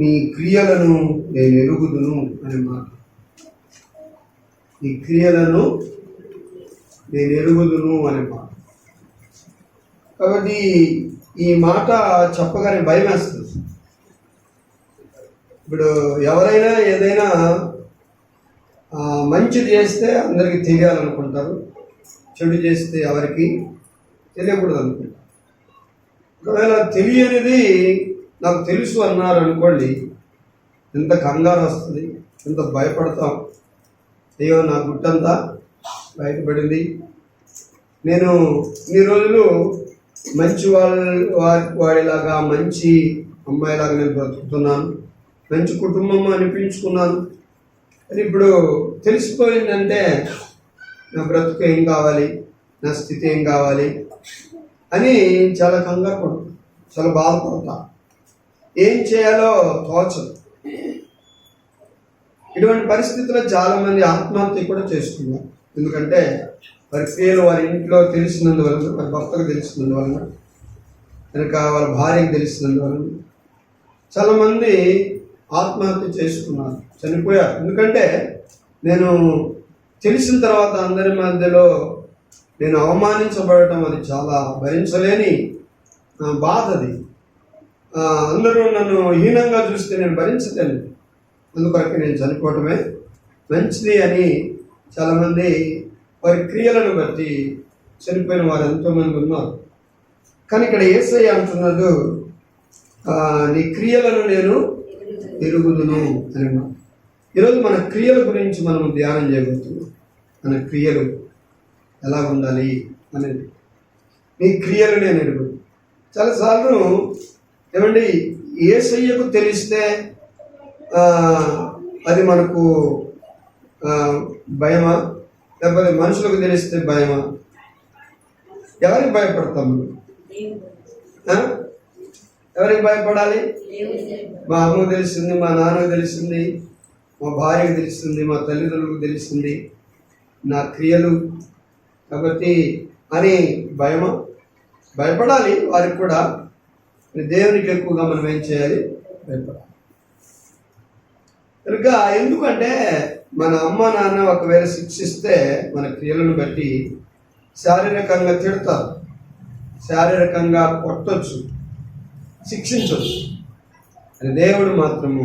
నీ క్రియలను నేను ఎరుగుదును అనే మాట. నీ క్రియలను నేను ఎరుగుదును అనే మాట. కాబట్టి ఈ మాట చెప్పగానే భయం వేస్తుంది. ఇప్పుడు ఎవరైనా ఏదైనా మంచిది చేస్తే అందరికీ తెలియాలనుకుంటారు, చెడు చేస్తే ఎవరికి తెలియకూడదు అనుకుంటారు. ఒకవేళ తెలియనిది నాకు తెలుసు అన్నారు అనుకోండి, ఎంత కంగారు వస్తుంది, ఎంత భయపడతాం. అయ్యో నా గుట్టంతా బయటపడింది, నేను ఈ రోజులు మంచి వాడిలాగా మంచి అమ్మాయిలాగా నేను బ్రతుకుతున్నాను, మంచి కుటుంబం అనిపించుకున్నాను అని ఇప్పుడు తెలిసిపోయిందంటే నా బ్రతుకు ఏం కావాలి, నా స్థితి ఏం కావాలి అని చాలా కంగారు పడుతుంది, చాలా బాధపడతా, ఏం చేయాలో తోచదు. ఇటువంటి పరిస్థితుల్లో చాలామంది ఆత్మహత్య కూడా చేసుకున్నారు. ఎందుకంటే వారి క్రియలు వారి ఇంట్లో తెలిసినందువలన, వారి భర్తకు తెలిసినందువలన, కనుక వాళ్ళ భార్యకు తెలిసినందువలన చాలామంది ఆత్మహత్య చేసుకున్నారు, చనిపోయారు. ఎందుకంటే నేను తెలిసిన తర్వాత అందరి మధ్యలో నేను అవమానించబడటం అది చాలా భరించలేని బాధ. అది అందరూ నన్ను హీనంగా చూస్తే నేను భరించలేను, అందుకొరకు నేను చనిపోవటమే మంచిది అని చాలామంది వారి క్రియలను బట్టి చనిపోయిన వారు ఎంతోమంది ఉన్నారు. కానీ ఇక్కడ యేసయ్య అంటున్నాడు, నీ క్రియలను నేను ఎరుగుదును అని. ఈరోజు మన క్రియల గురించి మనం ధ్యానం చేయబోతున్నాం. మన క్రియలు ఎలా ఉండాలి అనేది. నీ క్రియలు నేను ఎరుగు. చాలాసార్లు ఏమండి యేసయ్యకు తెలిస్తే అది మనకు భయమా, లేకపోతే మనుషులకు తెలిస్తే భయమా? ఎవరికి భయపడతాము? ఎవరికి భయపడాలి? మా అమ్మకు తెలిసింది, మా నాన్నకు తెలిసింది, మా భార్యకు తెలిసింది, మా తల్లిదండ్రులకు తెలిసింది నా క్రియలు, కాబట్టి అని భయమా? భయపడాలి వారికి కూడా. దేవునికి ఎక్కువగా మనం ఏం చేయాలి? భయపడాలి. కనుక ఎందుకంటే మన అమ్మ నాన్న ఒకవేళ శిక్షిస్తే మన క్రియలను బట్టి శారీరకంగా తిడతారు, శారీరకంగా కొట్టొచ్చు, శిక్షించవచ్చు. అని దేవుడు మాత్రము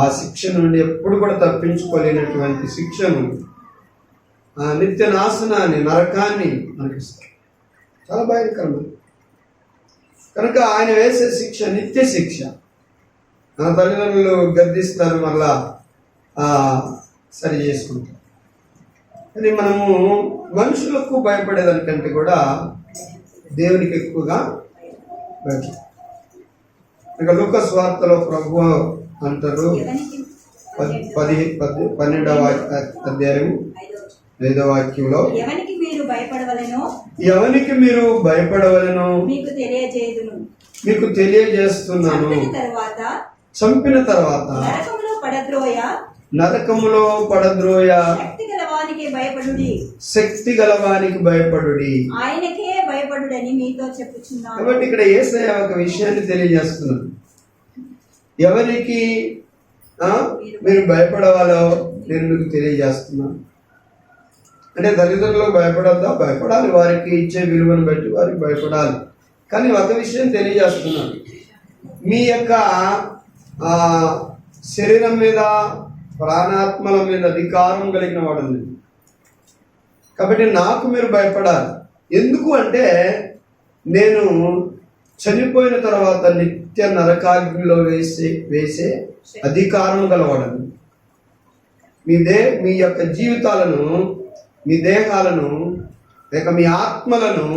ఆ శిక్ష నుండి ఎప్పుడు కూడా తప్పించుకోలేనటువంటి శిక్షను, నిత్య నాశనాన్ని, నరకాన్ని మనకిస్తారు. చాలా భయంకరమైనది. కనుక ఆయన వేసే శిక్ష నిత్య శిక్ష. నా తల్లిదండ్రులు గద్దిస్తారు, మళ్ళా సరి చేసుకుంటారు. కానీ మనము మనుషులకు భయపడేదానికంటే కూడా దేవునికి ఎక్కువగా భయపడతాం. ఇక లూకా సువార్తలో ప్రభువు అంటారు, 12వ అధ్యాయం 5వ వాక్యంలో, ఎవనికి మీరు భయపడవలెనో మీకు తెలియజేస్తున్నాను. చంపిన తర్వాత నరకములో పడద్రోయ శక్తి గలవానికి భయపడుడి, ఆయనకే భయపడుడని మీతో చెప్పుచున్నాను. కాబట్టి ఇక్కడ యేసయ్య ఒక విషయాన్ని తెలియజేస్తున్నాను. ఎవరికి మీరు భయపడవాలో నేను మీకు తెలియజేస్తున్నాను. అంటే తల్లిదండ్రులకు భయపడద్దా? భయపడాలి, వారికి ఇచ్చే విలువను బట్టి వారికి భయపడాలి. కానీ ఒక విషయం తెలియజేస్తున్నాను, మీ యొక్క శరీరం మీద, ప్రాణాత్మల మీద అధికారం కలిగిన వాడు ఉంది. కాబట్టి నాకు మీరు భయపడాలి. ఎందుకు అంటే నేను చనిపోయిన తర్వాత నిత్య నరకాగ్నిలో వేసే అధికారం గలవాడను. మీ యొక్క జీవితాలను, మీ దేహాలను, లేక మీ ఆత్మలను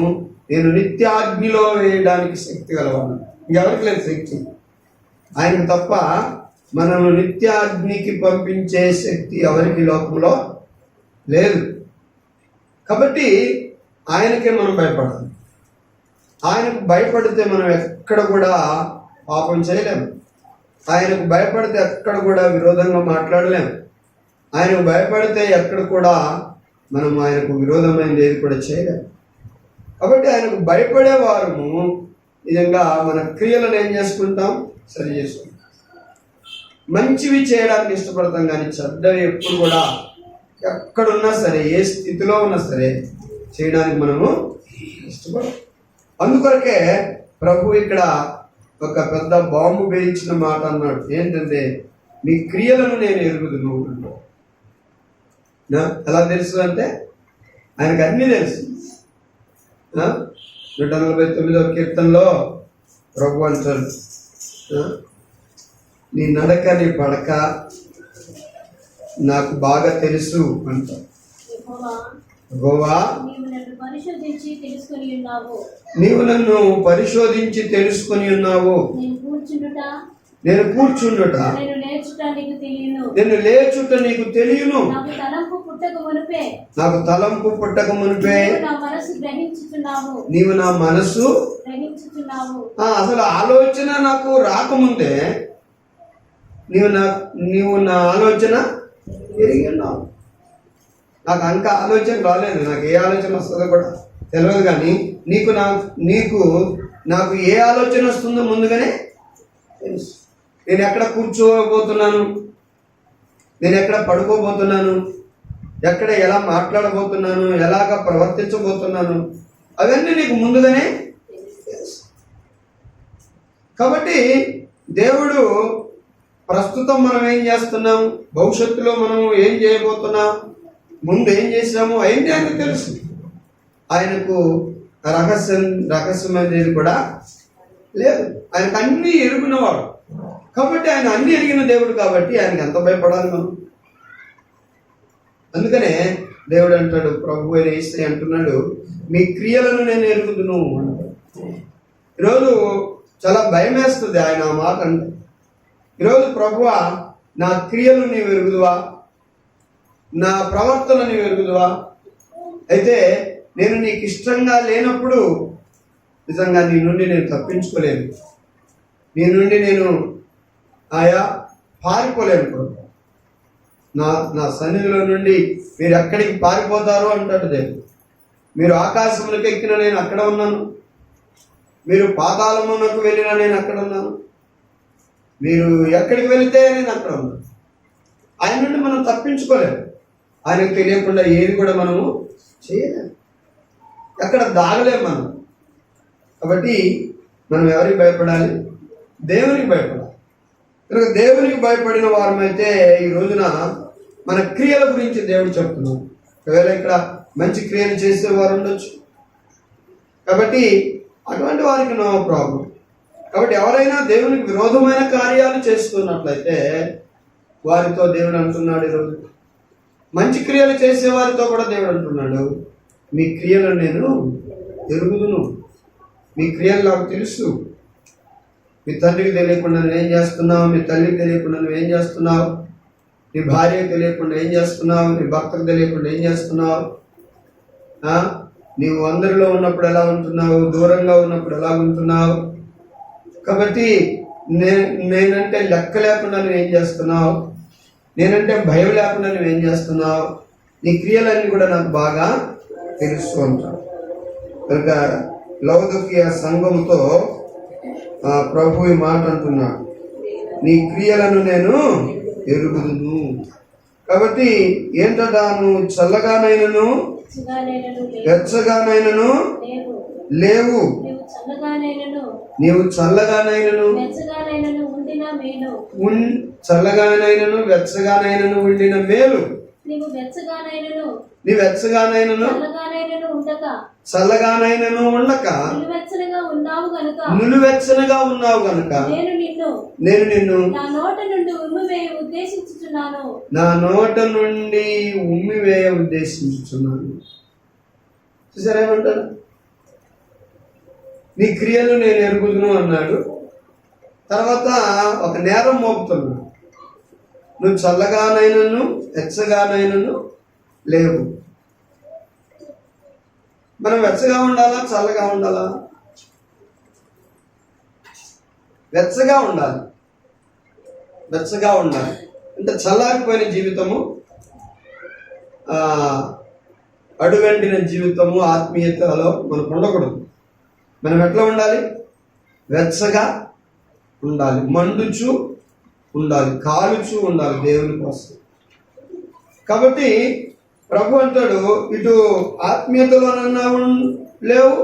నేను నిత్యాగ్నిలో వేయడానికి శక్తి గలవాడు. ఎవరికి లేదు శక్తి, ఆయనకు తప్ప. మనము నిత్యాగ్నికి పంపించే శక్తి ఎవరికి లోకంలో లేదు. కాబట్టి ఆయనకే మనం భయపడాలి. ఆయనకు భయపడితే మనం ఎక్కడ కూడా పాపం చేయలేము. ఆయనకు భయపడితే ఎక్కడ కూడా విరోధంగా మాట్లాడలేము. ఆయనకు భయపడితే ఎక్కడ కూడా మనం ఆయనకు విరోధమైనది ఏది కూడా చేయలేము. కాబట్టి ఆయనకు భయపడే వారము నిజంగా మన క్రియలను ఏం చేసుకుంటాం? సరి చేసుకుంటాం. మంచివి చేయడానికి ఇష్టపడతాం, కానీ చెడ్డవి ఎప్పుడు కూడా ఎక్కడున్నా సరే, ఏ స్థితిలో ఉన్నా సరే చేయడానికి మనము ఇష్టపడం. అందుకొరకే ప్రభు ఇక్కడ ఒక పెద్ద బాంబు వేయించిన మాట అన్నాడు. ఏంటంటే, మీ క్రియలను నేను ఎరుగుదును. ఎలా తెలుసు అంటే ఆయనకు అన్నీ తెలుసు. 149వ కీర్తనలో ప్రభు అంటాడు, నీ నడక నీ పడక నాకు బాగా తెలుసు అంటాడు. యెహోవా, నీవు నన్ను పరిశోధించి తెలుసుకొని ఉన్నావు. నేను కూర్చుండుట, నేను లేచుట నీకు తెలియను. నాకు తలంపు పుట్టక మునిపే నీవు నా మనసు అసలు ఆలోచన నాకు రాకముందే నీవు నా ఆలోచన ఎరిగి ఉన్నావు. నాకు అంక ఆలోచన రాలేదు, నాకు ఏ ఆలోచన వస్తుందో కూడా తెలియదు, కానీ నాకు ఏ ఆలోచన వస్తుందో ముందుగానే తెలుసు. నేను ఎక్కడ కూర్చోబోతున్నాను, నేను ఎక్కడ పడుకోబోతున్నాను, ఎక్కడ ఎలా మాట్లాడబోతున్నాను, ఎలాగ ప్రవర్తించబోతున్నాను, అవన్నీ నీకు ముందుగానే తెలుసు. కాబట్టి దేవుడు ప్రస్తుతం మనం ఏం చేస్తున్నాం, భవిష్యత్తులో మనం ఏం చేయబోతున్నాం, ముందు ఏం చేసాము, అవన్నీ ఆయనకు తెలుసు. ఆయనకు రహస్యమైనది కూడా లేదు. ఆయనకు అన్నీ ఎరుగునవాడు కాబట్టి, ఆయన అన్ని ఎరిగిన దేవుడు కాబట్టి ఆయనకి ఎంత భయపడాలి మనం. అందుకనే దేవుడు అంటాడు, ప్రభు అయిన యేసయ్య అంటున్నాడు, మీ క్రియలను నేను ఎరుగుదును అంటాడు. ఈరోజు చాలా భయం వేస్తుంది ఆయన ఆ మాట అంటే. ఈరోజు ప్రభువా, నా క్రియలు నీవు ఎరుగుదువా, నా ప్రవర్తన నీవు ఎరుగుదువా? అయితే నేను నీకు ఇష్టంగా లేనప్పుడు నిజంగా నీ నుండి నేను తప్పించుకోలేను, నీ నుండి నేను పారిపోలేను ప్రభు. నా సన్నిధిలో నుండి మీరు ఎక్కడికి పారిపోతారో అంటాడు దేవుడు. మీరు ఆకాశములకు ఎక్కిన నేను అక్కడ ఉన్నాను, మీరు పాతాళమునకు వెళ్ళినా నేను అక్కడ ఉన్నాను, మీరు ఎక్కడికి వెళితే నేను అక్కడ ఉన్నాను. ఆయన నుండి మనం తప్పించుకోలేము. ఆయనకు తెలియకుండా ఏది కూడా మనము చేయలేము, ఎక్కడ దాగలేము మనం. కాబట్టి మనం ఎవరికి భయపడాలి? దేవునికి భయపడాలి. కనుక దేవునికి భయపడిన వారమైతే ఈ రోజున మన క్రియల గురించి దేవుడు చెప్తున్నాం. ఒకవేళ ఇక్కడ మంచి క్రియలు చేసేవారు ఉండొచ్చు, కాబట్టి అటువంటి వారికి నో ప్రాబ్లం. కాబట్టి ఎవరైనా దేవునికి విరోధమైన కార్యాలు చేస్తున్నట్లయితే వారితో దేవుడు అంటున్నాడు, ఈరోజు మంచి క్రియలు చేసేవారితో కూడా దేవుడు అంటున్నాడు, మీ క్రియలను నేను ఎరుగుదును, మీ క్రియలు నాకు తెలుసు. మీ తండ్రికి తెలియకుండా నువ్వేం చేస్తున్నావు, మీ తల్లికి తెలియకుండా నువ్వేం చేస్తున్నావు, నీ భార్యకు తెలియకుండా ఏం చేస్తున్నావు, నీ భర్తకు తెలియకుండా ఏం చేస్తున్నావు, నీవు అందరిలో ఉన్నప్పుడు ఎలా ఉంటున్నావు, దూరంగా ఉన్నప్పుడు ఎలా ఉంటున్నావు. కాబట్టి నేనంటే లెక్క లేకుండా నువ్వేం చేస్తున్నావు, నేనంటే భయం లేకుండా నువ్వేం చేస్తున్నావు, నీ క్రియలన్నీ కూడా నాకు బాగా తెలుస్తూ ఉంటావు. కనుక లౌకిక సంఘముతో ప్రభు ఈ మాట అంటున్నాడు, నీ క్రియలను నేను ఎరుగుదును. కాబట్టి ఏంటట, నువ్వు చల్లగానైనను వెచ్చగానైనను లేవు, నీవు చల్లగానైనను వెచ్చగానైనను ఉండిన మేలు, నీవు వెచ్చగానైనను చల్లగానైనను ఉండక నులువెచ్చనగా ఉన్నావు గనుక నేను నిన్ను నా నోట నుండి ఉమ్మివేయ ఉద్దేశించుచున్నాను. చూసారేమంటారు, నీ క్రియలు నేను ఎరుగుదును అన్నాడు. తర్వాత ఒక నేరం మోపుతున్నాడు, నువ్వు చల్లగానైనను వెచ్చగానైనను లేవు. మనం వెచ్చగా ఉండాలా, చల్లగా ఉండాలా? వెచ్చగా ఉండాలి. వెచ్చగా ఉండాలి అంటే చల్లారిపోయిన జీవితము, అడుగంటిన జీవితము ఆత్మీయతలో మనకు ఉండకూడదు. మనం ఎట్లా ఉండాలి? వెచ్చగా ఉండాలి. మండుచు ఉండాలి, కాలుచూ ఉండాలి దేవుని కోసం. కాబట్టి ప్రభు అంటాడు, ఇటు ఆత్మీయతలోనన్నా లేవు,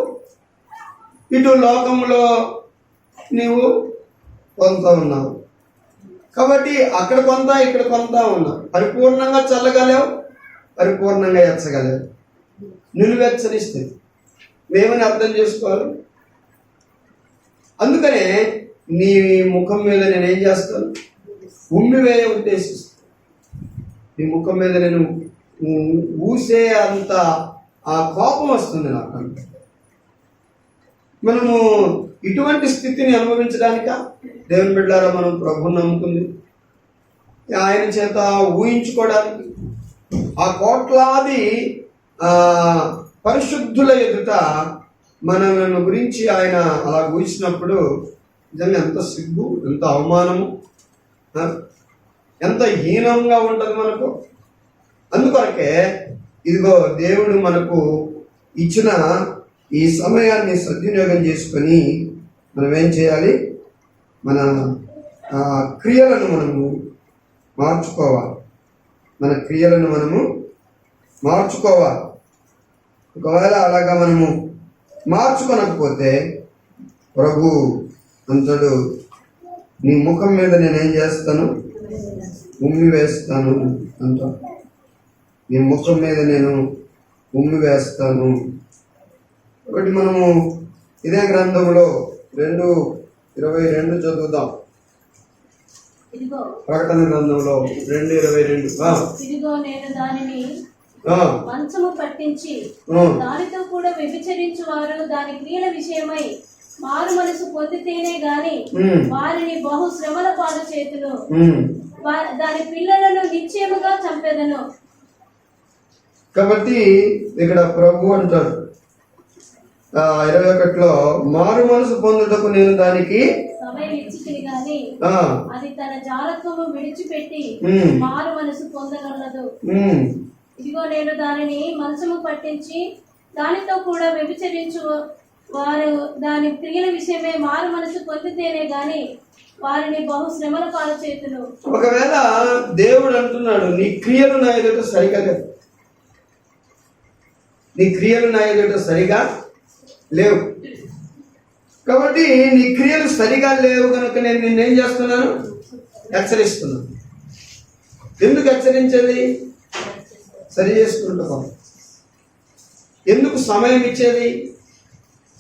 ఇటు లోకంలో నీవు కొంత ఉన్నావు. కాబట్టి అక్కడ కొంత ఇక్కడ కొంత ఉన్నావు. పరిపూర్ణంగా చల్లగలేవు, పరిపూర్ణంగా ఎచ్చగలేవు. నిలువెచ్చని స్థితి. ఏమని అర్థం చేసుకోవాలి? అందుకనే నీ ముఖం మీద నేనేం చేస్తాను? ఉమ్మివేయ ఉద్దేశిస్తాను. నీ ముఖం మీద నేను ఊసే అంత ఆ కోపం వస్తుంది నాకు. మనము ఇటువంటి స్థితిని అనుభవించడానిక దేవుని బిడ్డలారా మనం ప్రభువుని నమ్ముకుంది? ఆయన చేత ఊహించుకోవడానికి ఆ కోట్లాది పరిశుద్ధుల ఎదుట మనలను గురించి ఆయన అలా ఊహించినప్పుడు నిజంగా ఎంత సిగ్గు, ఎంత అవమానము, ఎంత హీనంగా ఉంటుంది మనకు. అందుకొరకే ఇదిగో దేవుడు మనకు ఇచ్చిన ఈ సమయాన్ని సద్వినియోగం చేసుకొని మనం ఏం చేయాలి? మన క్రియలను మనము మార్చుకోవాలి. మన క్రియలను మనము మార్చుకోవాలి. ఒకవేళ అలాగా మనము మార్చుకోనకపోతే ప్రభు అంటాడు, నీ ముఖం మీద నేనేం చేస్తాను? ఉమ్మి వేస్తాను అంట. నీ ముఖం మీద నేను ఉమ్మి వేస్తాను. కాబట్టి మనము ఇదే గ్రంథంలో 2:22 చదువుదాం. ప్రకటన గ్రంథంలో 2:22. ఇదిగో నేను దానిని మంచము పట్టించి దానితో కూడా వ్యభిచరించు వారు దాని క్రియల విషయమై మారు మనసు పొందితేనే గాని వారిని బహు శ్రమల పాలు చేతును, దాని పిల్లలను నిశ్చయముగా చంపెదను. కాబట్టి ఇక్కడ ప్రభు అంటాడు 21లో, మారు మనసు పొందుటకు నేను దానికి సమయం ఇచ్చితిని గాని అది తన జారత్వము విడిచిపెట్టి మారు మనసు పొందగలదు. ఇదిగో నేను దానిని మంచము పట్టించి దానితో కూడా వ్యభిచరించు వారు దాని క్రియల విషయమే మారు మనసు పొందితేనే గాని వారిని బహు శ్రమల పాలు చేతును. ఒకవేళ దేవుడు అంటున్నాడు, నీ క్రియలు నా ఎదుట సరిగా లేవు, నీ క్రియలు నా ఎదుట సరిగా లేవు. కాబట్టి నీ క్రియలు సరిగా లేవు కనుక నేను నిన్నేం చేస్తున్నాను? హెచ్చరిస్తున్నాను. ఎందుకు హెచ్చరించేది? సరి చేసుకుంటా. ఎందుకు సమయం ఇచ్చేది?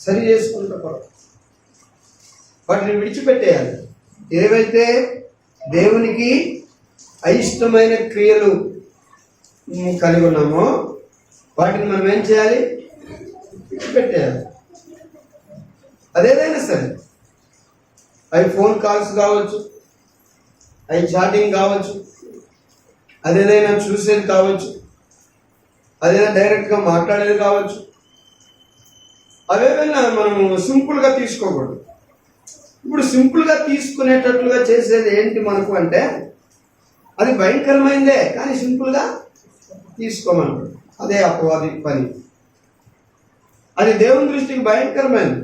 సరి చేసుకుంటా. వాటిని విడిచిపెట్టేయాలి. ఏవైతే దేవునికి అయిష్టమైన క్రియలు కలిగి ఉన్నామో వాటిని మనం ఏం చేయాలి? విడిచిపెట్టేయాలి. అదేదైనా సరే, అవి ఫోన్ కాల్స్ కావచ్చు, అవి చాటింగ్ కావచ్చు, అదేదైనా చూసేది కావచ్చు, అదేదైనా డైరెక్ట్గా మాట్లాడేది కావచ్చు. అవేమైనా మనము సింపుల్గా తీసుకోకూడదు. ఇప్పుడు సింపుల్గా తీసుకునేటట్లుగా చేసేది ఏంటి మనకు అంటే, అది భయంకరమైందే కానీ సింపుల్గా తీసుకోమన్నాడు. అదే అపవాది పని. అది దేవుని దృష్టికి భయంకరమైనది.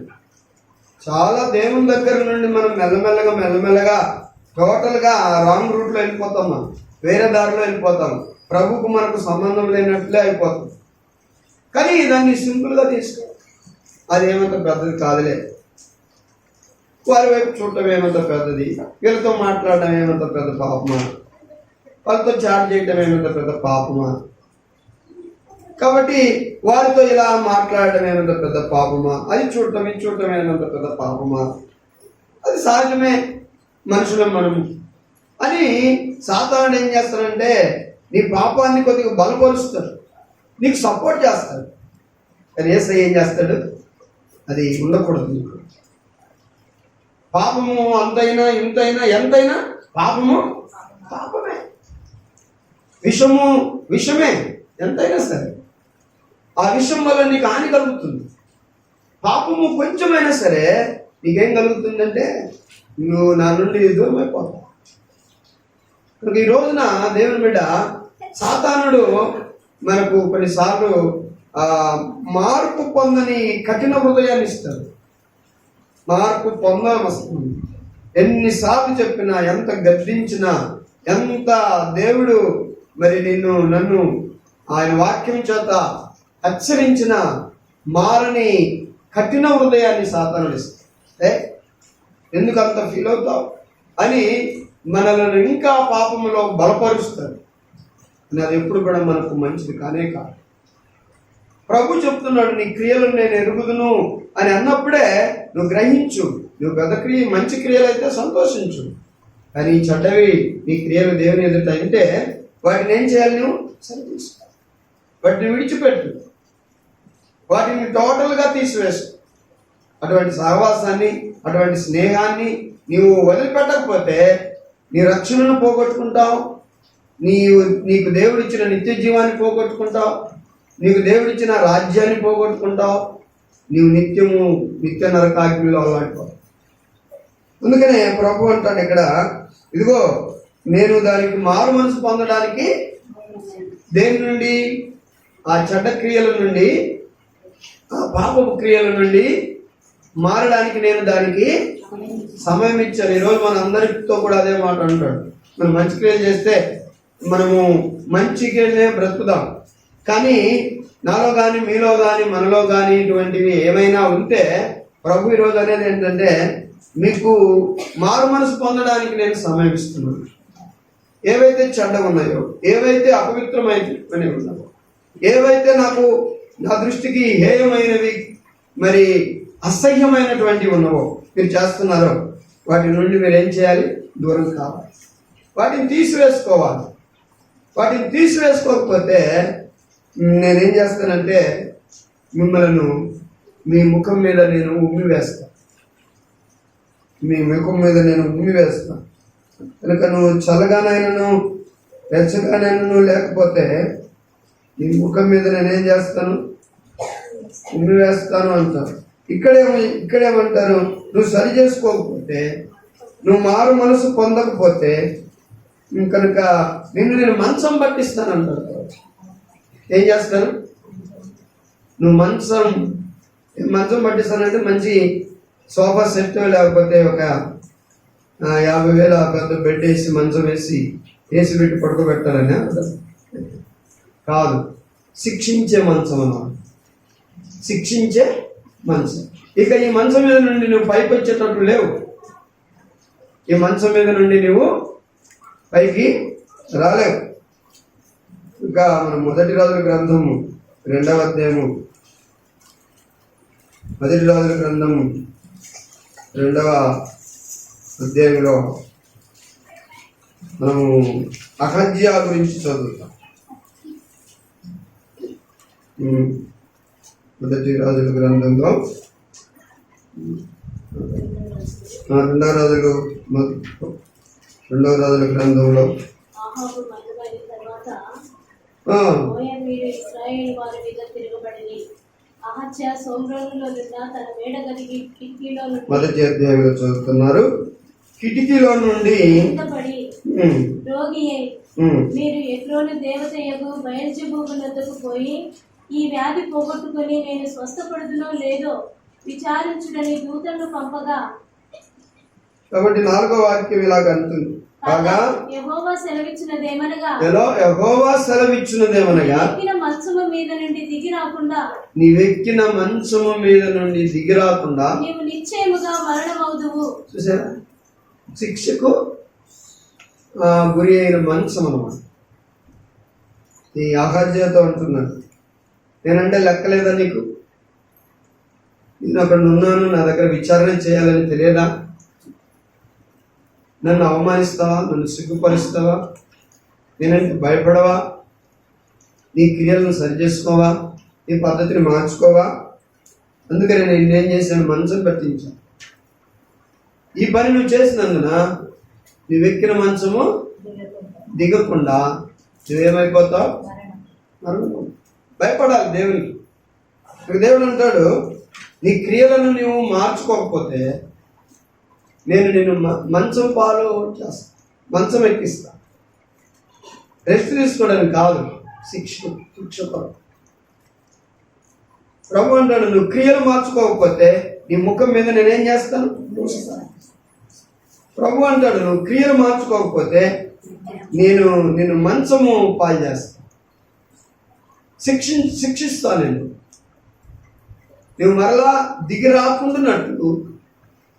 చాలా దేవుని దగ్గర నుండి మనం మెల్లమెల్లగా టోటల్గా రాంగ్ రూట్లో వెళ్ళిపోతాం. మనం వేరే దారిలో వెళ్ళిపోతాం. ప్రభుకు మనకు సంబంధం లేనట్లే అయిపోతాం. కానీ దాన్ని సింపుల్గా తీసుకో. అది ఏమంత పెద్దది కాదులే. వారి వైపు చూడటం ఏమంత పెద్దది, వీళ్ళతో మాట్లాడటం ఏమంత పెద్ద పాపమా, వాళ్ళతో చాట్ చేయటం ఏమంత పెద్ద పాపమా, కాబట్టి వారితో ఇలా మాట్లాడటం ఏమంత పెద్ద పాపమా, అది చూడటం ఇది చూడటం ఏమంత పెద్ద పాపమా, అది సహజమే మనుషులం మనము అని సాతానుడు ఏం చేస్తాడంటే నీ పాపాన్ని కొద్దిగా బలపరుస్తాడు, నీకు సపోర్ట్ చేస్తాడు. కానీ యేసయ్య ఏం చేస్తాడు? అది ఉండకూడదు. నీకు పాపము అంతైనా ఇంతైనా ఎంతైనా పాపము పాపమే, విషము విషమే, ఎంతైనా సరే ఆ విషం వల్ల నీకు హాని కలుగుతుంది. పాపము కొంచెమైనా సరే నీకేం కలుగుతుందంటే నువ్వు నా నుండి దూరం అయిపోతావు. ఈ రోజున దేవుని బిడ్డ సాతానుడు మనకు కొన్నిసార్లు మార్పు పొందని కఠిన హృదయాన్ని ఇస్తాడు. మార్పు పొందడం వస్తుంది. ఎన్నిసార్లు చెప్పినా, ఎంత గద్దించినా, ఎంత దేవుడు మరి నన్ను ఆయన వాక్యం చేత హెచ్చరించిన మారని కఠిన హృదయాన్ని సాతానుడు ఇస్తాడు. ఎందుకు అంత ఫీల్ అవుతావు అని మనల్ని ఇంకా పాపములో బలపరుస్తాడు. అది ఎప్పుడు కూడా మనకు మంచిది కానే కాదు. ప్రభు చెప్తున్నాడు, నీ క్రియలను నేను ఎరుగుదును అని అన్నప్పుడే నువ్వు గ్రహించు. నువ్వు గత మంచి క్రియలు అయితే సంతోషించు, కానీ చెడ్డవి నీ క్రియలు దేవుని ఎదుట అంటే వాటిని ఏం చేయాలి? నువ్వు సరిచేసుకో, వాటిని విడిచిపెట్టు, వాటిని టోటల్గా తీసివేసు. అటువంటి సహవాసాన్ని, అటువంటి స్నేహాన్ని నీవు వదిలిపెట్టకపోతే నీ రక్షణను పోగొట్టుకుంటావు, నీకు దేవుడిచ్చిన నిత్య జీవాన్ని పోగొట్టుకుంటావు, నీకు దేవుడిచ్చిన రాజ్యాన్ని పోగొట్టుకుంటావు, నీవు నిత్య నరకాగ్నిలో అలాంటివాడు. అందుకనే ప్రభు అంటాడు ఇక్కడ, ఇదిగో నేను దానికి మారు మనసు పొందడానికి దేని నుండి? ఆ చెడ్డ క్రియల నుండి, ఆ పాపపు క్రియల నుండి మారడానికి నేను దానికి సమయం ఇచ్చాను. ఈరోజు మన అందరితో కూడా అదే మాట అంటాడు. మనం మంచి క్రియలు చేస్తే మనము మంచిగానే బ్రతుకుదాం, కానీ నాలో కానీ, మీలో కానీ, మనలో కానీ ఇటువంటివి ఏమైనా ఉంటే ప్రభు ఈరోజు అనేది ఏంటంటే, మీకు మారు మనసు పొందడానికి నేను సమయం ఇస్తున్నాను. ఏవైతే చెడ్డగా ఉన్నాయో, ఏవైతే అపవిత్రమైనవి ఉన్నాయో, ఏవైతే నా దృష్టికి హేయమైనవి, మరి అసహ్యమైనటువంటివి ఉన్నావో మీరు చేస్తున్నారో, వాటి నుండి మీరు ఏం చేయాలి? దూరం కావాలి, వాటిని తీసివేసుకోవాలి. వాటిని తీసివేసుకోకపోతే నేనేం చేస్తానంటే మిమ్మల్ని మీ ముఖం మీద నేను ఉమ్మి వేస్తాను. మీ ముఖం మీద నేను ఉమ్మి వేస్తాను. కనుక నువ్వు చల్లగానైనాను వెచ్చగానైనాను లేకపోతే నీ ముఖం మీద నేనేం చేస్తాను? ఉమ్మి వేస్తాను అంటారు. ఇక్కడేమంటారు? నువ్వు సరి చేసుకోకపోతే, నువ్వు మారు మనసు పొందకపోతే కనుక నేను మంచం పట్టిస్తానంటారు. ఏం చేస్తాను? నువ్వు మంచం పట్టిస్తానంటే మంచి సోఫా సెట్, లేకపోతే ఒక 50,000 పెద్ద బెడ్ వేసి మంచం వేసి ఏసీ పెట్టి పడుకోబెట్టాలని కాదు. శిక్షించే మంచం అన్నమాట, శిక్షించే మంచం. ఇక ఈ మంచం మీద నుండి నువ్వు పైకి వచ్చేటట్టు లేవు. ఈ మంచం మీద నుండి నువ్వు పైకి రాలేవు. ఇంకా మన మొదటి రాజుల గ్రంథము 2వ అధ్యాయము, మొదటి రాజుల గ్రంథము 2వ అధ్యాయంలో మనము అహజ్యా గురించి చదువుతాం. మొదటి రాజుల గ్రంథంలో 2వ రాజుల గ్రంథంలో మొదటి అధ్యాయంలో చదువుతున్నారు. కిటికీలో నుండి మీరు ఎక్రోను దేవతయగు బయల్జెబూబు వద్దకు పోయి ఈ వ్యాధి పోగొట్టుకుని నేను స్వస్థపడుదునో లేదో విచారించుడని దూతలను పంపగా, కాబట్టి 4వ వాక్యం ఇలాగ అంటుంది, కాగా యెహోవా సెలవిచ్చినదేమనగా మంచము మీద నుండి దిగి రాకుండా, నీవెక్కిన మంచము మీద నుండి దిగి రాకుండా నీవు నిశ్చయముగా మరణమవుదువు. చూసారా? శిక్షకు గురి అయిన మంచం అన్నమాట. ఈ అహజ్యతో అంటున్నాను, నేనంటే లెక్కలేదా నీకు? నేను అక్కడ ఉన్నాను, నా దగ్గర విచారణ చేయాలని తెలియదా? నన్ను అవమానిస్తావా? నన్ను సిగ్గుపరుస్తావా? నేనంటే భయపడవా? నీ క్రియలను సరి చేసుకోవా? నీ పద్ధతిని మార్చుకోవా? అందుకని నేను ఏం చేశాను? మంచం పట్టించాను. ఈ పని నువ్వు చేసినందున నువ్వెక్కిన మంచము దిగకుండా నువ్వేమైపోతావు? భయపడాలి దేవునికి. దేవుడు అంటాడు, నీ క్రియలను నువ్వు మార్చుకోకపోతే నేను నిన్ను మంచం పాలు చేస్తా, మంచం ఎక్కిస్తా. రెస్ట్ తీసుకోవడానికి కాదు, శిక్ష కొరకు. ప్రభు అంటాడు, నువ్వు క్రియలు మార్చుకోకపోతే నీ ముఖం మీద నేనేం చేస్తాను? ప్రభు అంటాడు, నువ్వు క్రియలు మార్చుకోకపోతే నిన్ను మంచము పాలు చేస్తా, శిక్షిస్తా. నువ్వు మరలా దిగి రాకుండాన్నట్లు,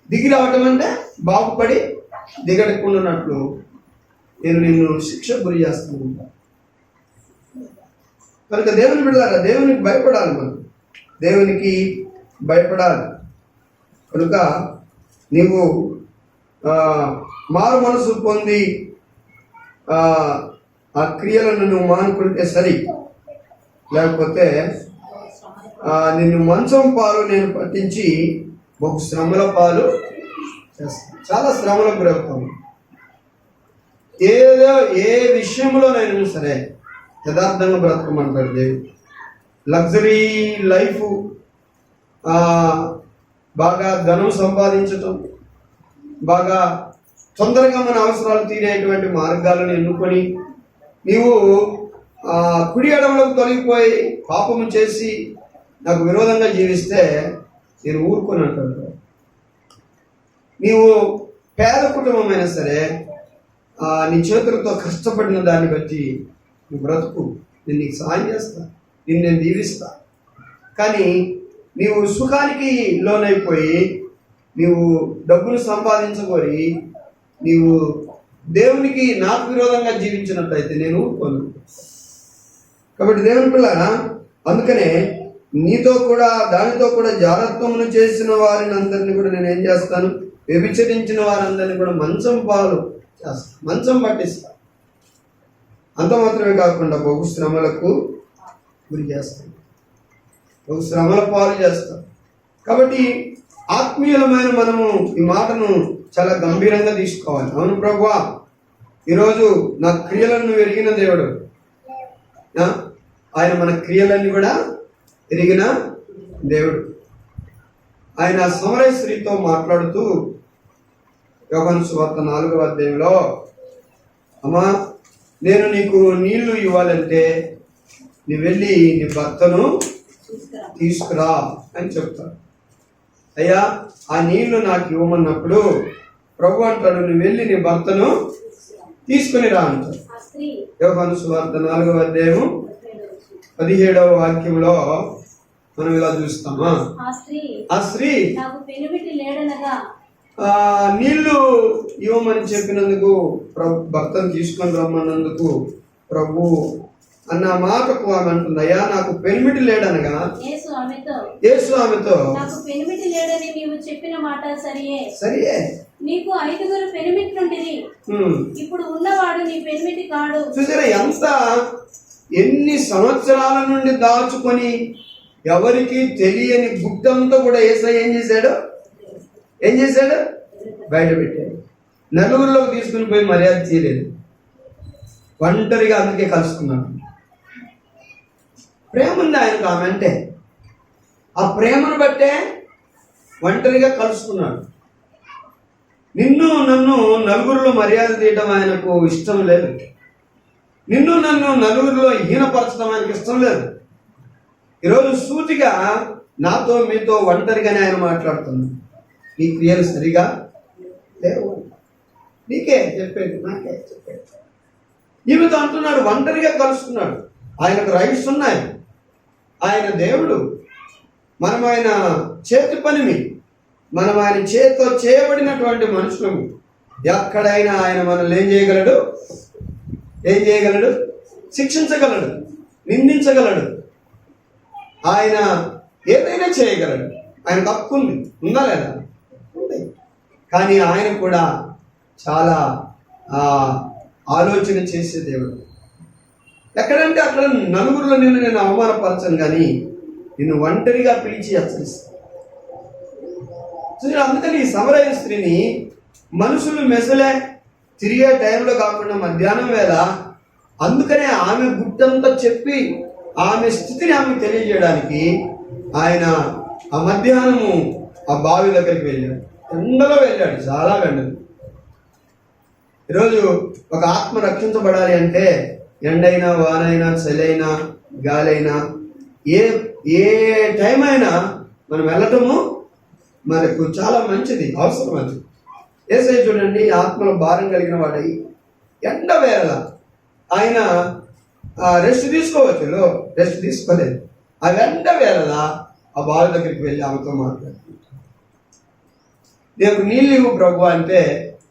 దిగి రావటం అంటే బాగుపడి దిగడకుండాన్నట్లు నేను నిన్ను శిక్ష గురి చేస్తాను. కనుక దేవుని బిడ్డలారా, దేవునికి భయపడాలి, మనం దేవునికి భయపడాలి. కనుక నీవు మారు మనసు పొంది ఆ క్రియలను నువ్వు మానుకుంటే సరి, లేకపోతే నిన్ను మంచం పాలు నేను పట్టించి బహు శ్రమల పాలు చేస్తాను. చాలా శ్రమలకు గురవుతాము. ఏ విషయంలోనైనా సరే యథార్థంగా బ్రతకమంటాడు దేవుడు. లగ్జరీ లైఫ్, బాగా ధనం సంపాదించటం, బాగా తొందరగా మన అవసరాలు తీరేటువంటి మార్గాలను ఎన్నుకొని నీవు కుడి ఎడమలకు తొలగిపోయి పాపము చేసి నాకు విరోధంగా జీవిస్తే నేను ఊరుకొని అంటాడు. నీవు పేద కుటుంబమైనా సరే నీ చేతులతో కష్టపడిన దాన్ని బట్టి నువ్వు బ్రతుకు, నేను నీకు సహాయం చేస్తా, నేను దీవిస్తా. కానీ నీవు సుఖానికి లోనైపోయి నీవు డబ్బులు సంపాదించబోయి నీవు దేవునికి నాకు విరోధంగా జీవించినట్లయితే నేను ఊరుకోను. కాబట్టి దేవుని పిల్లరా, అందుకనే నీతో కూడా దానితో కూడా జారత్వమును చేసిన వారిని అందరినీ కూడా నేను ఏం చేస్తాను, వ్యభిచరించిన వారందరినీ కూడా మంచం పాలు చేస్తాను, మంచం పట్టిస్తాను. అంత మాత్రమే కాకుండా బహు శ్రమలకు గురి చేస్తాను, బహు శ్రమల పాలు చేస్తాం. కాబట్టి ఆత్మీయులమైన మనము ఈ మాటను చాలా గంభీరంగా తీసుకోవాలి. అవును ప్రభువా, ఈరోజు నా క్రియలను ఎరిగిన దేవుడు, ఆయన మన క్రియలన్నీ కూడా ఎరిగిన దేవుడు. ఆయన సమరయ స్త్రీతో మాట్లాడుతూ యోహాను సువార్త 4వ అధ్యాయంలో, అమ్మా నేను నీకు నీళ్లు ఇవ్వాలంటే నీ వెళ్ళి నీ భర్తను తీసుకురా అని చెప్తాడు. అయ్యా ఆ నీళ్లు నాకు ఇవ్వమన్నప్పుడు ప్రభు అంటాడు, నువ్వు వెళ్ళి నీ భర్తను తీసుకుని రా అంటాడు. యోహాను సువార్త 4వ అధ్యాయం 17వ వాక్యంలో మనం ఇలా చూస్తామా, ఆ స్త్రీ నీళ్లు ఇవ్వమని చెప్పినందుకు, భర్తను తీసుకొని రమ్మన్నందుకు ప్రభు అన్న మాటకు ఆమె అంటుంది, అయ్యా నాకు పెనిమిటి లేడనగా యేసు ఆమెతో, చెప్పిన మాట సరియే, నీకు 5 పెనిమిట్లుంటిరి, ఇప్పుడు ఉన్నవాడు నీ పెనిమిటి కాడు. చూసారా ఎన్ని సంవత్సరాల నుండి దాచుకొని ఎవరికి తెలియని గుట్టంతా కూడా యేసయ్య ఏం చేశాడు బయట పెట్టాడు. నలుగురిలోకి తీసుకుని పోయి మర్యాద చేయలేదు, ఒంటరిగా అందుకే కలుసుకున్నాడు. ప్రేమ ఉంది ఆయనకు ఆమె అంటే, ఆ ప్రేమను బట్టే ఒంటరిగా కలుసుకున్నాడు. నిన్ను నన్ను నలుగురిలో మర్యాద తీయడం ఆయనకు ఇష్టం లేదు, నిన్ను నన్ను నలుగురిలో హీనపరచడం ఆయనకు ఇష్టం లేదు. ఈరోజు సూటిగా నాతో మీతో ఒంటరిగానే ఆయన మాట్లాడుతున్నాడు. నీ క్రియలు సరిగా లేవు, నీకే చెప్పేది, నాకే చెప్పేది. ఈమెతో అంటున్నాడు, ఒంటరిగా కలుసుకున్నాడు. ఆయనకు రైట్స్ ఉన్నాయి, ఆయన దేవుడు, మనం ఆయన చేతి పనిని, మనం ఆయన చేతితో చేయబడినటువంటి మనుషులము. ఎక్కడైనా ఆయన మనల్ని ఏం చేయగలడు? శిక్షించగలడు, నిందించగలడు, ఆయన ఏదైనా చేయగలడు. ఆయనకు హక్కు ఉంది, ఉందా లేదా? ఉంది. కానీ ఆయన కూడా చాలా ఆలోచన చేసే దేవుడు. ఎక్కడంటే అక్కడ నలుగురిలో నేను అవమానపరచను, కానీ నిన్ను ఒంటరిగా పిలిచి హెచ్చరిస్తాను. అందుకని ఈ సమరయ స్త్రీని మనుషులు మెసలే తిరిగే టైంలో కాకుండా మధ్యాహ్నం వేళ, అందుకనే ఆమె గుట్టంతా చెప్పి ఆమె స్థితిని ఆమెకు తెలియజేయడానికి ఆయన ఆ మధ్యాహ్నము ఆ బావి దగ్గరికి వెళ్ళాడు. ఎండలో వెళ్ళాడు, చాలా ఎండలు. ఈరోజు ఒక ఆత్మ రక్షించబడాలి అంటే ఎండైనా, వానైనా, చలైనా, గాలైనా, ఏ టైం అయినా మనం వెళ్ళటము మనకు చాలా మంచిది, అవసరం. అది యేసయ్య చూడండి, ఆత్మలో భారం కలిగిన వాడై ఎండ వేళ ఆయన రెస్ట్ తీసుకోవచ్చు, రెస్ట్ తీసుకోలేదు. ఆ ఎండ వేళ ఆ బావి దగ్గరికి వెళ్ళి ఆమెతో మాట్లాడుతున్నాడు. నీకు నీళ్ళు ఇవ్వు ప్రభు అంటే,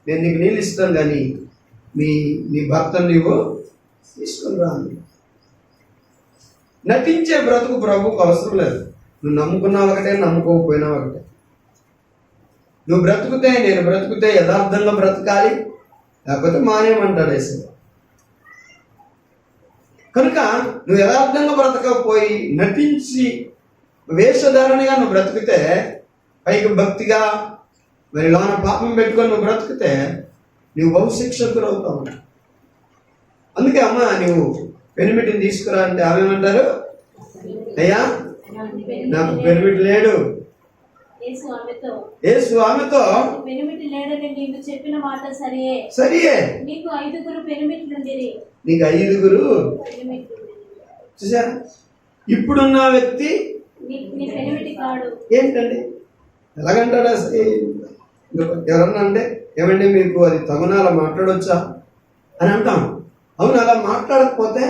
నేను నీకు నీళ్ళు ఇస్తాను కానీ నీ భర్తను నీవు తీసుకుని రా. నటించే బ్రతుకు ప్రభుకు అవసరం లేదు. నువ్వు నమ్ముకున్నావు ఒకటే, నమ్ముకోకపోయినావు ఒకటే. నువ్వు బ్రతుకుతే, నేను బ్రతుకుతే యథార్థంగా బ్రతకాలి, లేకపోతే మానేమంటాడు యేసు. కనుక నువ్వు యథార్థంగా బ్రతకపోయి నటించి వేషధారణగా నువ్వు బ్రతికితే, పైకి భక్తిగా మరి లోన పాపం పెట్టుకొని నువ్వు బ్రతికితే నువ్వు బహుశిక్షకులు అవుతావు. అందుకే అమ్మ నువ్వు పెనిమిటిని తీసుకురా అంటే ఆమె ఏమంటారు, అయ్యా నాకు పెనిమిటి లేడు. యేసు ఆమెతో పెనిమిటి లేడని నీవు చెప్పిన మాట సరియే, సరియే, నీకు 5 పెనిమిట్లుండిరి. నీకు 5 చూసారా? ఇప్పుడున్న వ్యక్తి నీ పెనిమిటి కాడు. ఏంటండి ఎలాగంటాడు అసలు? ఎవరన్నా అంటే ఏమండి మీకు అది తగునా అలా మాట్లాడొచ్చా అని అంటాం. అవును, అలా మాట్లాడకపోతే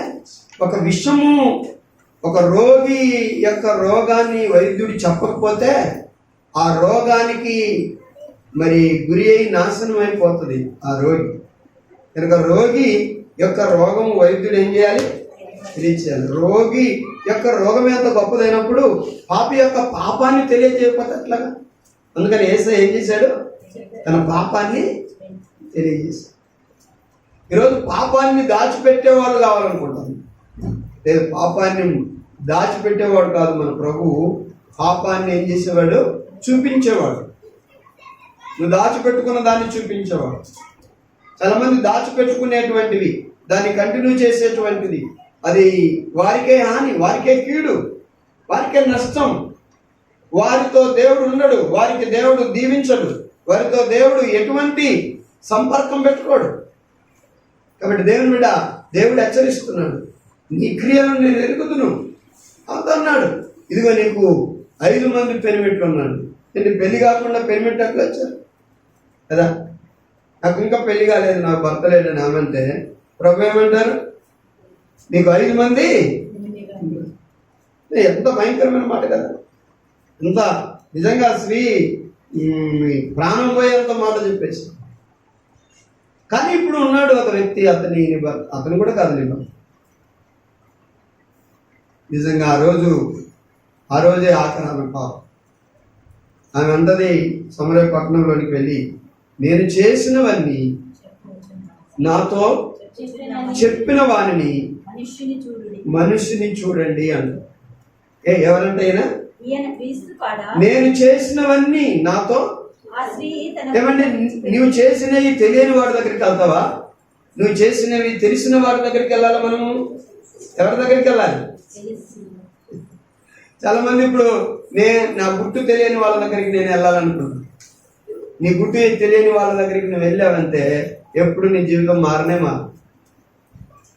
ఒక విషము, ఒక రోగి యొక్క రోగాన్ని వైద్యుడు చెప్పకపోతే ఆ రోగానికి మరి గురి అయి నాశనం అయిపోతుంది ఆ రోగి. కనుక రోగి యొక్క రోగం వైద్యుడు ఏం చేయాలి? తెలియచేయాలి. రోగి యొక్క రోగం ఎంత గొప్పదైనప్పుడు పాపి యొక్క పాపాన్ని తెలియజేయకపోతే అట్లాగా. అందుకని యేసయ్య ఏం చేశాడు? తన పాపాన్ని తెలియజేశాడు. ఈరోజు పాపాన్ని దాచిపెట్టేవాడు కావాలనుకుంటాను. లేదు, పాపాన్ని దాచిపెట్టేవాడు కాదు మన ప్రభువు. పాపాన్ని ఏం చేసేవాడు? చూపించేవాడు. నువ్వు దాచిపెట్టుకున్న దాన్ని చూపించేవాడు. చాలా మంది దాచిపెట్టుకునేటువంటివి, దాన్ని కంటిన్యూ చేసేటువంటిది, అది వారికే హాని, వారికే కీడు, వారికే నష్టం. వారితో దేవుడు ఉండడు, వారికి దేవుడు దీవించడు, వారితో దేవుడు ఎటువంటి సంపర్కం పెట్టుకోడు. కాబట్టి దేవుడు హెచ్చరిస్తున్నాడు, నీ క్రియలను నేను ఎరుగుదును అంటున్నాడు. ఇదిగో నీకు 5 పెనిమిట్లు ఉన్నాడు. నేను పెళ్లి కాకుండా పెనిమిట్లు ఎట్లా వచ్చారు కదా? నాకు ఇంకా పెళ్లి కాలేదు, నాకు భర్త లేడని ఆమంటే ప్రభు ఏమంటారు? నీకు 5 ఎంత భయంకరమైన మాట కదా! ఎంత నిజంగా స్త్రీ ప్రాణం పోయేంత మాట చెప్పేసి. కానీ ఇప్పుడు ఉన్నాడు ఒక వ్యక్తి, అతను కూడా కాదు నేను. నిజంగా ఆ రోజే ఆఖరి ఆమె పాపం. ఆమె అంటది సమరయ పట్టణంలోనికి వెళ్ళి, నేను చేసినవన్నీ నాతో చెప్పిన వానిని మనిషిని చూడండి అంట. ఎవరంటే నేను చేసినవన్నీ నాతో. ఏమంటే నువ్వు చేసినవి తెలియని వాడి దగ్గరికి వెళ్తావా? నువ్వు చేసినవి తెలిసిన వాడి దగ్గరికి వెళ్ళాలి. మనము ఎవరి దగ్గరికి వెళ్ళాలి? చాలా మంది ఇప్పుడు నా గుట్టు తెలియని వాళ్ళ దగ్గరికి నేను వెళ్ళాలనుకుంటున్నాను. నీ గుట్టు తెలియని వాళ్ళ దగ్గరికి నువ్వు వెళ్ళావంటే ఎప్పుడు నీ జీవితం మారనే మారు.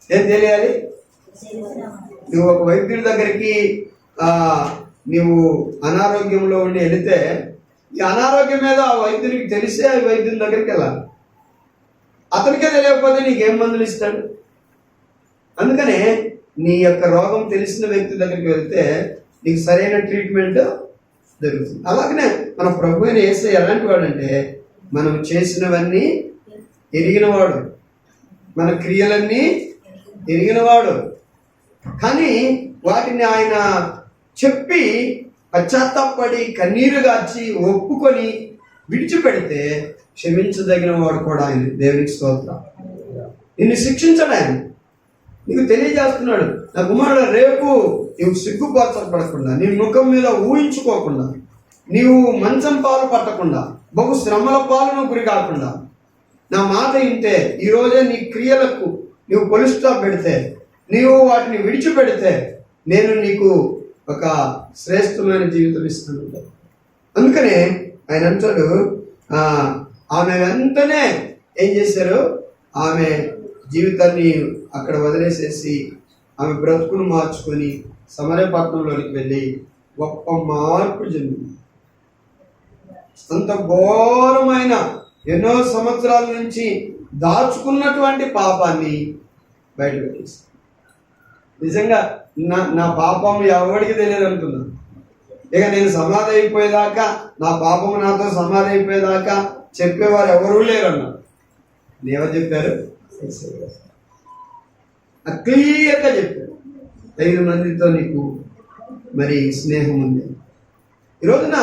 ఏం తెలియాలి? నువ్వు ఒక వైద్యుడి దగ్గరికి నువ్వు అనారోగ్యంలో ఉండి వెళితే ఈ అనారోగ్యం మీద ఆ వైద్యునికి తెలిసే ఆ వైద్యుని దగ్గరికి వెళ్ళాలి. అతనికే తెలియకపోతే నీకేం మందులు ఇస్తాడు? అందుకనే నీ యొక్క రోగం తెలిసిన వ్యక్తి దగ్గరికి వెళ్తే నీకు సరైన ట్రీట్మెంట్ జరుగుతుంది. అలాగనే మన ప్రభు అయిన యేసయ్య ఎలాంటి వాడంటే, మనం చేసినవన్నీ ఎరిగినవాడు, మన క్రియలన్నీ ఎరిగినవాడు. కానీ వాటిని ఆయన చెప్పి పశ్చాత్తాపడి కన్నీరు గార్చి ఒప్పుకొని విడిచిపెడితే క్షమించదగిన వాడు కూడా ఆయన. దేవునికి స్తోత్రం. నిన్ను శిక్షించడు ఆయన, నీకు తెలియజేస్తున్నాడు. నా కుమారుడు, రేపు నీవు సిగ్గుపరచబడకుండా, నీ ముఖం మీద ఊహించుకోకుండా, నీవు మంచం పాలు పట్టకుండా, బహు శ్రమల పాలను గురి కాకుండా నా మాట వింటే, ఈరోజే నీ క్రియలకు నీవు ఫుల్ స్టాప్ పెడితే, నీవు వాటిని విడిచిపెడితే నేను నీకు ఒక శ్రేష్టమైన జీవితం ఇస్తాను. అందుకనే ఆయన అంటాడు, ఆమె వెంటనే ఏం చేశారు? ఆమె జీవితాన్ని అక్కడ వదిలేసేసి ఆమె బ్రతుకును మార్చుకొని సమరయ పట్టణంలోనికి వెళ్ళి గొప్ప మార్పు చెందింది. అంత ఘోరమైన ఎన్నో సంవత్సరాల నుంచి దాచుకున్నటువంటి పాపాన్ని బయట పెట్టేసి, నిజంగా నా పాపం ఎవరికి తెలియదు అనుకున్నాను. ఇక నేను సమాధి అయిపోయేదాకా, నా పాపం నాతో సమాధి అయిపోయేదాకా చెప్పేవారు ఎవరూ లేరన్నారు. ఎవరు చెప్పారు? క్లియర్గా చెప్పారు, 5 మందితో నీకు మరి స్నేహం ఉంది. ఈరోజున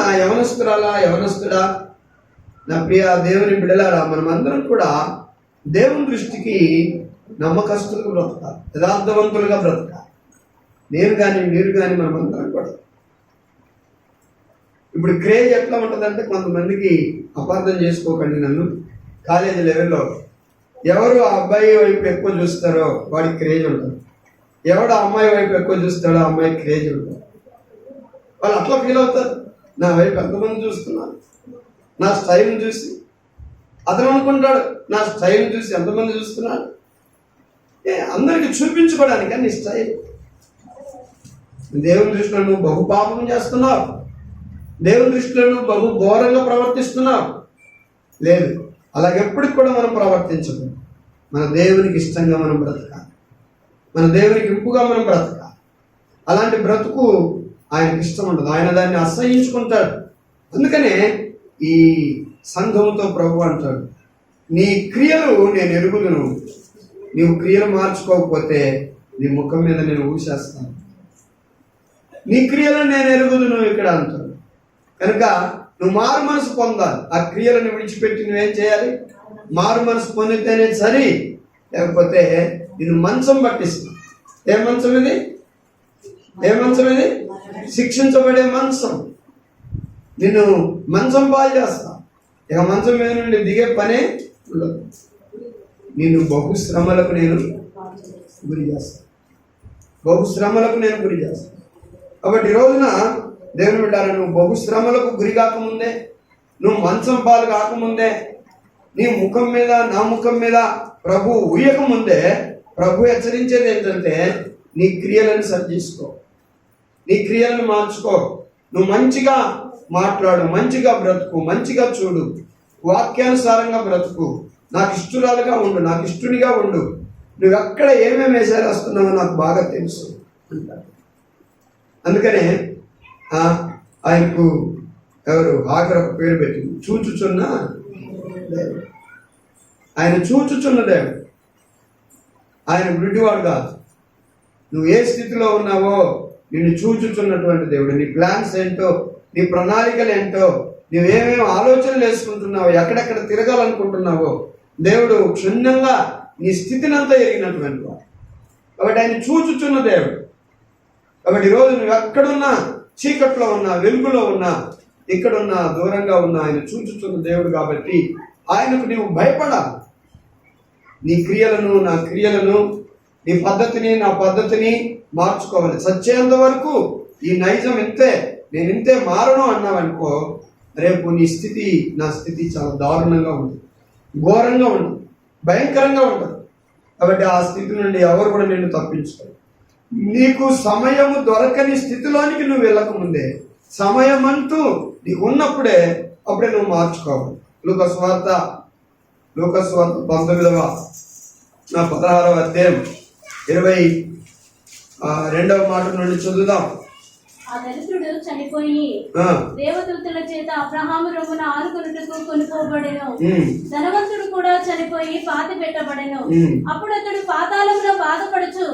యవనస్తుడా, నా ప్రియ దేవుని బిడ్డలారా, మనమందరం కూడా దేవుని దృష్టికి నమ్మకస్తులుగా బ్రతకాలి, యథార్థవంతులుగా బ్రతకాలి. నేను కానీ మీరు కానీ మనమందరం కూడా. ఇప్పుడు క్రేజ్ ఎట్లా ఉంటుందంటే, కొంతమందికి అపార్థం చేసుకోకండి నన్ను, కాలేజీ లెవెల్లో ఎవరు ఆ అబ్బాయి వైపు ఎక్కువ చూస్తారో వాడికి క్రేజ్ ఉంటుంది, ఎవడు అమ్మాయి వైపు ఎక్కువ చూస్తాడో ఆ అమ్మాయికి క్రేజ్ ఉంటుంది. వాళ్ళు అట్లా ఫీల్ అవుతారు, నా వైపు ఎంతమంది చూస్తున్నారు, నా స్టైల్ని చూసి. అతను అనుకుంటాడు, నా స్టైల్ని చూసి ఎంతమంది చూస్తున్నాడు, అందరికి చూపించుకోవడానికి నీ స్టైల్. దేవుని దృష్టిలో నువ్వు బహు పాపం చేస్తున్నావు, దేవుని దృష్టిలో నువ్వు బహు ఘోరంగా ప్రవర్తిస్తున్నావు. లేదు, అలాగెప్పటికి కూడా మనం ప్రవర్తించము. మన దేవునికి ఇష్టంగా మనం బ్రతకాలి, మన దేవునికి ఇంపుగా మనం బ్రతకాలి. అలాంటి బ్రతుకు ఆయనకి ఇష్టం ఉండదు, ఆయన దాన్ని అసహ్యించుకుంటాడు. అందుకనే ఈ సంఘంతో ప్రభు అంటాడు, నీ క్రియలు నేను ఎరుగుదును, నీవు క్రియలు మార్చుకోకపోతే నీ ముఖం మీద నేను ఊసేస్తాను. నీ క్రియలను నేను ఎరుగుదును ఇక్కడ అంటాడు. కనుక నువ్వు మారు మనసు పొందాలి. ఆ క్రియలను విడిచిపెట్టి నువ్వేం చేయాలి? మారు మనసు పొందితేనే సరి, లేకపోతే నేను మంచం పట్టిస్తాను. ఏ మంచం ఇది? ఏ మంచం ఇది? శిక్షించబడే మంచం. నిన్ను మంచం పాలు చేస్తా, ఇక మంచం మీద నుండి దిగే పనే ఉండదు. నిన్ను బహుశ్రమలకు నేను గురి చేస్తాను, బహుశ్రమలకు నేను గురి చేస్తాను. కాబట్టి ఈ రోజున దేవుని బిడ్డారా, నువ్వు బహుశ్రమలకు గురి కాకముందే, నువ్వు మంచం పాలు కాకముందే, నీ ముఖం మీద నా ముఖం మీద ప్రభు ఊయకముందే ప్రభు హెచ్చరించేది ఏంటంటే, నీ క్రియలను సరిచేసుకో, నీ క్రియలను మార్చుకో. నువ్వు మంచిగా మాట్లాడు, మంచిగా బ్రతుకు, మంచిగా చూడు, వాక్యానుసారంగా బ్రతుకు, నాకు ఇష్టురాలుగా ఉండు, నాకు ఇష్టునిగా ఉండు. నువ్వు ఎక్కడ ఏమేమి వేసారి వస్తున్నావో నాకు బాగా తెలుసు అంటారు. అందుకనే ఆయనకు ఎవరు హాగర్ ఒక పేరు పెట్టింది, చూచుచున్న దేవుడు. ఆయన చూచుచున్న దేవుడు, ఆయన గుడ్డివాడు కాదు. నువ్వు ఏ స్థితిలో ఉన్నావో నిన్ను చూచుచున్నటువంటి దేవుడు. నీ ప్లాన్స్ ఏంటో, నీ ప్రణాళికలు ఏంటో, నువ్వేమేమి ఆలోచనలు వేసుకుంటున్నావో, ఎక్కడెక్కడ తిరగాలనుకుంటున్నావో దేవుడు క్షుణ్ణంగా నీ స్థితిని అంతా ఎరిగినటువంటి వాడు. కాబట్టి ఆయన చూచుచున్న దేవుడు. కాబట్టి ఈరోజు నువ్వు ఎక్కడున్నా, చీకట్లో ఉన్నా, వెలుగులో ఉన్నా, ఇక్కడున్నా, దూరంగా ఉన్నా, ఆయన చూచుచున్న దేవుడు. కాబట్టి ఆయనకు నీవు భయపడాలి. నీ క్రియలను, నా క్రియలను, నీ పద్ధతిని, నా పద్ధతిని మార్చుకోవాలి. చచ్చేంత వరకు ఈ నైజం ఇంతే, నేను ఇంతే మారను అన్నావనుకో, రేపు నీ స్థితి, నా స్థితి చాలా దారుణంగా ఉంటుంది, ఘోరంగా ఉంటుంది, భయంకరంగా ఉంటుంది. కాబట్టి ఆ స్థితి నుండి ఎవరు కూడా నిన్ను తప్పించుకోరు. నీకు సమయము దొరకని స్థితిలోనికి నువ్వు వెళ్ళకముందే, సమయం అంటూ నీకు ఉన్నప్పుడే అప్పుడే నువ్వు మార్చుకోవాలి. లూకాసు వార్త 19వ 16వ అధ్యాయం 22వ మాట నుండి చదువుదాం. ఆ దరిద్రుడు చనిపోయి దేవదూతల చేత అబ్రహాము రొమ్మున ఆనుకొనుటకు కొనుక్కోబడెను. ధనవంతుడు కూడా చనిపోయి పాతి పెట్టబడెను. అప్పుడు అతడు పాతాళంలో బాధపడుచు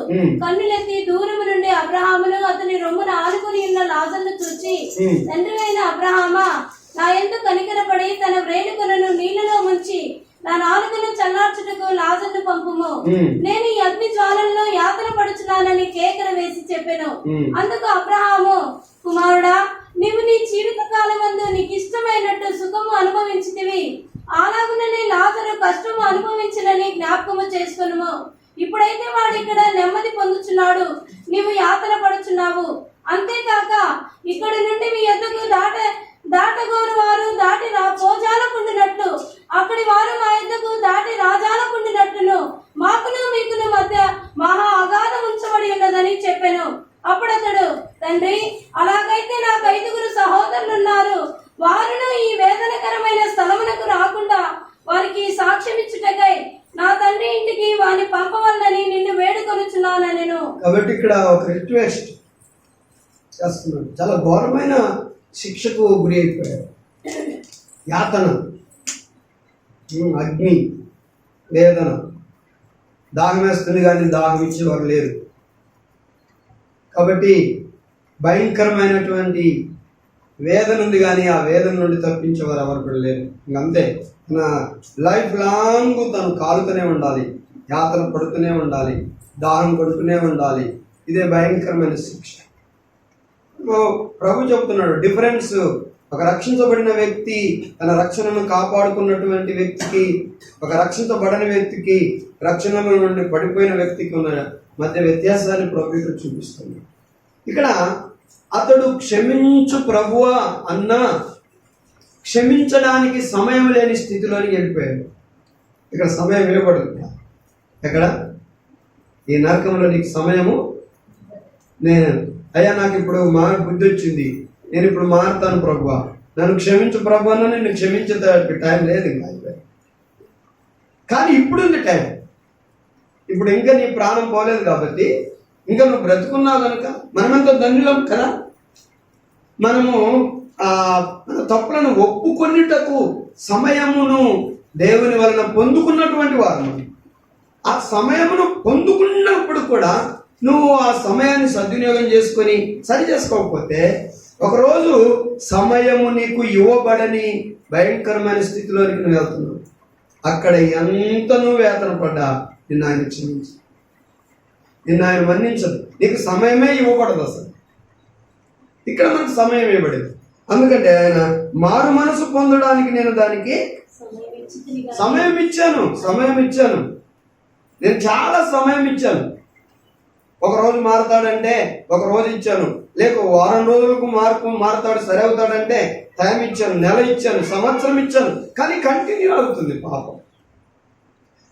కన్నులెత్తి దూరము నుండి అబ్రహామును అతని రొమ్మున ఆనుకుని ఉన్న లాజరును చూచి, తండ్రి అయిన అబ్రహామా, నా యందు కనికరపడి తన వ్రేణుకలను నీళ్లలో ముంచి నా నాలుకను చల్లార్చుటకు లాజరును పంపుము, నేను ఈ అగ్ని జ్వాలల్లో యాతన పడుచున్నానని కేకర వేసి చెప్పెను. అందుకు అబ్రహాము, కుమారుడా, నీవు నీ జీవిత కాలమందు నీకు ఇష్టమైనట్టు సుఖము అనుభవించితివి, అలాగుననే లాజరు కష్టము అనుభవించినని జ్ఞాపకము చేసుకొనుము. ఇప్పుడైతే వాడు ఇక్కడ నెమ్మది పొందుచున్నాడు, నీవు యాతన పడుచున్నావు. అంతేకాక ఇక్కడ నుండి మీ ఎద్దుకు దాటగోరు వారు దాటి పోజాలకుండినట్లు, అక్కడి వారు మా ఎద్దుకు దాటి రాజాలకుండినట్లును మాకును మీకును మధ్య మహా అగాధం ఉంచబడి ఉన్నదని చెప్పెను. అప్పుడు అతడు, తండ్రి, అలాగైతే నాకు 5 సహోదరులున్నారు, వారును ఈ వేదనకరమైన స్థలమునకు రాకుండా వారికి సాక్ష్యం ఇచ్చుటకై నా తండ్రి ఇంటికి వారిని పంపవల్లని నిన్ను వేడుకొనుచున్నాను నేను. కాబట్టి ఇక్కడ ఒక రిక్వెస్ట్ చేస్తున్నాడు. చాలా ఘోరమైన శిక్షకు గురి అయిపోయాడు. యాతన, అగ్ని, వేదన, దాహం వేస్తుంది కానీ దాహం ఇచ్చేవారు లేరు. కాబట్టి భయంకరమైనటువంటి వేదన ఉంది కానీ ఆ వేదన నుండి తప్పించేవారు ఎవరు కూడా లేరు. ఇంకంతే, తన లైఫ్ లాంగ్ తను కాలుతూనే ఉండాలి, యాతన పడుతూనే ఉండాలి, దాహం పడుతూనే ఉండాలి. ఇదే భయంకరమైన శిక్ష. ప్రభు చెప్తున్నాడు డిఫరెన్స్. ఒక రక్షించబడిన వ్యక్తి, తన రక్షణను కాపాడుకున్నటువంటి వ్యక్తికి, ఒక రక్షించబడని వ్యక్తికి, రక్షణల నుండి పడిపోయిన వ్యక్తికి ఉన్న మధ్య వ్యత్యాసాన్ని ప్రభు ఇక్కడ చూపిస్తున్నాడు. ఇక్కడ అతడు క్షమించు ప్రభువా అన్న క్షమించడానికి సమయం లేని స్థితిలోకి వెళ్ళిపోయాడు. ఇక్కడ సమయం వినపడుతుంది. ఎక్కడ? ఈ నరకంలో నీకు సమయము, నేను అయ్యా నాకు ఇప్పుడు బుద్ధి వచ్చింది, నేను ఇప్పుడు మారుతాను ప్రభువా, నన్ను క్షమించు ప్రభు అన్న నిన్ను క్షమించే టైం లేదు ఇంకా. కానీ ఇప్పుడు ఉంది టైం. ఇప్పుడు ఇంకా నీ ప్రాణం పోలేదు కాబట్టి, ఇంకా నువ్వు బ్రతుకున్నావు కనుక మనమంతా ధన్యులం కదా. మనము మన తప్పులను ఒప్పుకొనిటకు సమయమును దేవుని వలన పొందుకున్నటువంటి వారు. ఆ సమయమును పొందుకున్నప్పుడు కూడా నువ్వు ఆ సమయాన్ని సద్వినియోగం చేసుకొని సరి చేసుకోకపోతే ఒకరోజు సమయము నీకు ఇవ్వబడని భయంకరమైన స్థితిలోనికి నువ్వు వెళ్తున్నావు. అక్కడ ఎంత నువ్వు వేతన పడ్డా నిన్ను ఆయన క్షమించు, నిన్ను ఆయన మన్నించదు. నీకు సమయమే ఇవ్వబడదు అసలు. ఇక్కడ మనకు సమయం ఇవ్వబడేది. అందుకంటే ఆయన మారు మనసు పొందడానికి నేను దానికి సమయం ఇచ్చాను. నేను చాలా సమయం ఇచ్చాను. ఒక రోజు మారుతాడంటే ఒక రోజు ఇచ్చాను, లేక వారం రోజులకు మారుతాడు సరి అవుతాడంటే టైం ఇచ్చాను, నెల ఇచ్చాను, సంవత్సరం ఇచ్చాను. కానీ కంటిన్యూ అవుతుంది పాపం.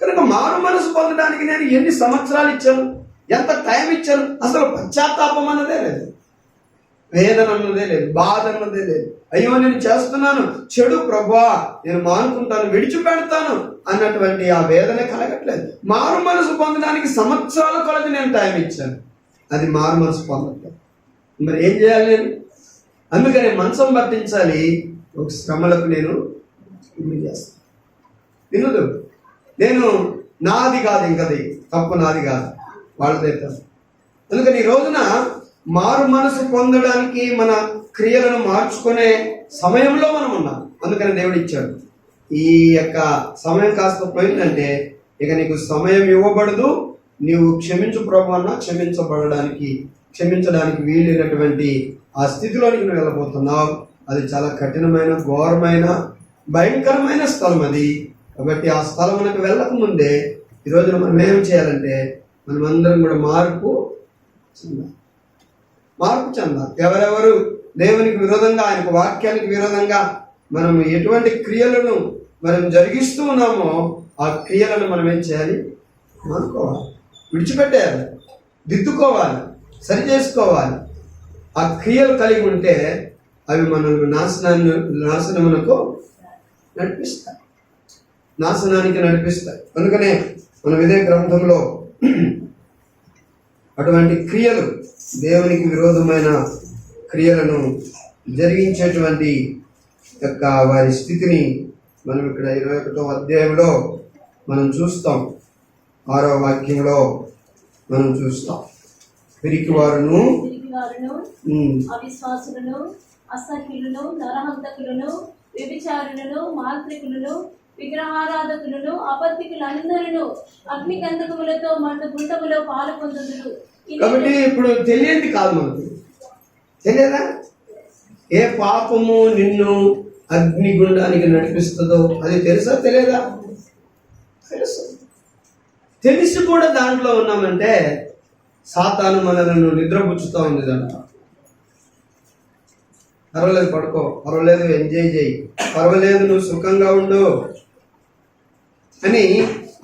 కనుక మారు మనసు పొందడానికి నేను ఎన్ని సంవత్సరాలు ఇచ్చాను, ఎంత టైం ఇచ్చాను. అసలు పశ్చాత్తాపం అన్నదే లేదు, వేదన అన్నదే లేదు, బాధ అన్నదే లేదు. అయ్యో నేను చేస్తున్నాను చెడు ప్రభువా, నేను మానుకుంటాను, విడిచిపెడతాను అన్నటువంటి ఆ వేదన కలగట్లేదు. మారు మనసు పొందడానికి సంవత్సరాల కొలది నేను టైం ఇచ్చాను, అది మారు మనసు పొందట్లేదు. మరి ఏం చేయాలి నేను? అందుకని మనసం పట్టించాలి. ఒక శ్రమలకు నేను చేస్తాను. వినదు, నేను నాది కాదు, ఇంకది తప్పు నాది కాదు, వాళ్ళదే తప్పు. అందుకని ఈ రోజున మారు మనసు పొందడానికి మన క్రియలను మార్చుకునే సమయంలో మనం ఉన్నాం. అందుకని దేవుడు ఇచ్చాడు. ఈ యొక్క సమయం కాస్త పోయిందంటే ఇక నీకు సమయం ఇవ్వబడదు. నీవు క్షమించు ప్రభు అన్నా క్షమించడానికి వీలైనటువంటి ఆ స్థితిలోనికి నువ్వు వెళ్ళబోతున్నావు. అది చాలా కఠినమైన, ఘోరమైన, భయంకరమైన స్థలం అది. కాబట్టి ఆ స్థలమునకు వెళ్ళకముందే ఈ రోజున మనం ఏం చేయాలంటే మనమందరం కూడా మార్పు చెందాలి. ఎవరెవరు దేవునికి విరోధంగా, ఆయనకు వాక్యానికి విరోధంగా మనం ఎటువంటి క్రియలను మనం జరిగిస్తూ ఉన్నామో ఆ క్రియలను మనం ఏం చేయాలి? మానుకోవాలి, విడిచిపెట్టేయాలి, దిద్దుకోవాలి, సరి చేసుకోవాలి. ఆ క్రియలు కలిగి ఉంటే అవి మనల్ని నాశనానికి నడిపిస్తాయి. అందుకనే మనం ఇదే గ్రంథంలో అటువంటి క్రియలు, దేవునికి విరోధమైన క్రియలను జరిగించేటువంటి యొక్క వారి స్థితిని మనం ఇక్కడ 21వ అధ్యాయంలో మనం చూస్తాం. 6వ వాక్యంలో మనం చూస్తాం. పిరికివారును, అవిశ్వాసులను, అసహ్యులను, నరహంతకులను, వ్యభిచారులను, మాంత్రికులను, విగ్రహారాధకులను, అబద్ధికులందరూ అగ్నిగంధకములతో మండు గుంటములో పాలు పొందుదురు. కాబట్టి ఇప్పుడు తెలియంది కాదు, మనకు తెలియదా? ఏ పాపము నిన్ను అగ్నిగుండానికి నడిపిస్తుందో అది తెలుసా? తెలియదా? తెలుసు. తెలిసి కూడా దాంట్లో ఉన్నామంటే సాతాను మనలను నిద్రపుచ్చుతూ ఉంది. దాంట్లో పర్వాలేదు, పడుకో, పర్వాలేదు, ఎంజాయ్ చేయి, పర్వాలేదు, నువ్వు సుఖంగా ఉండు అని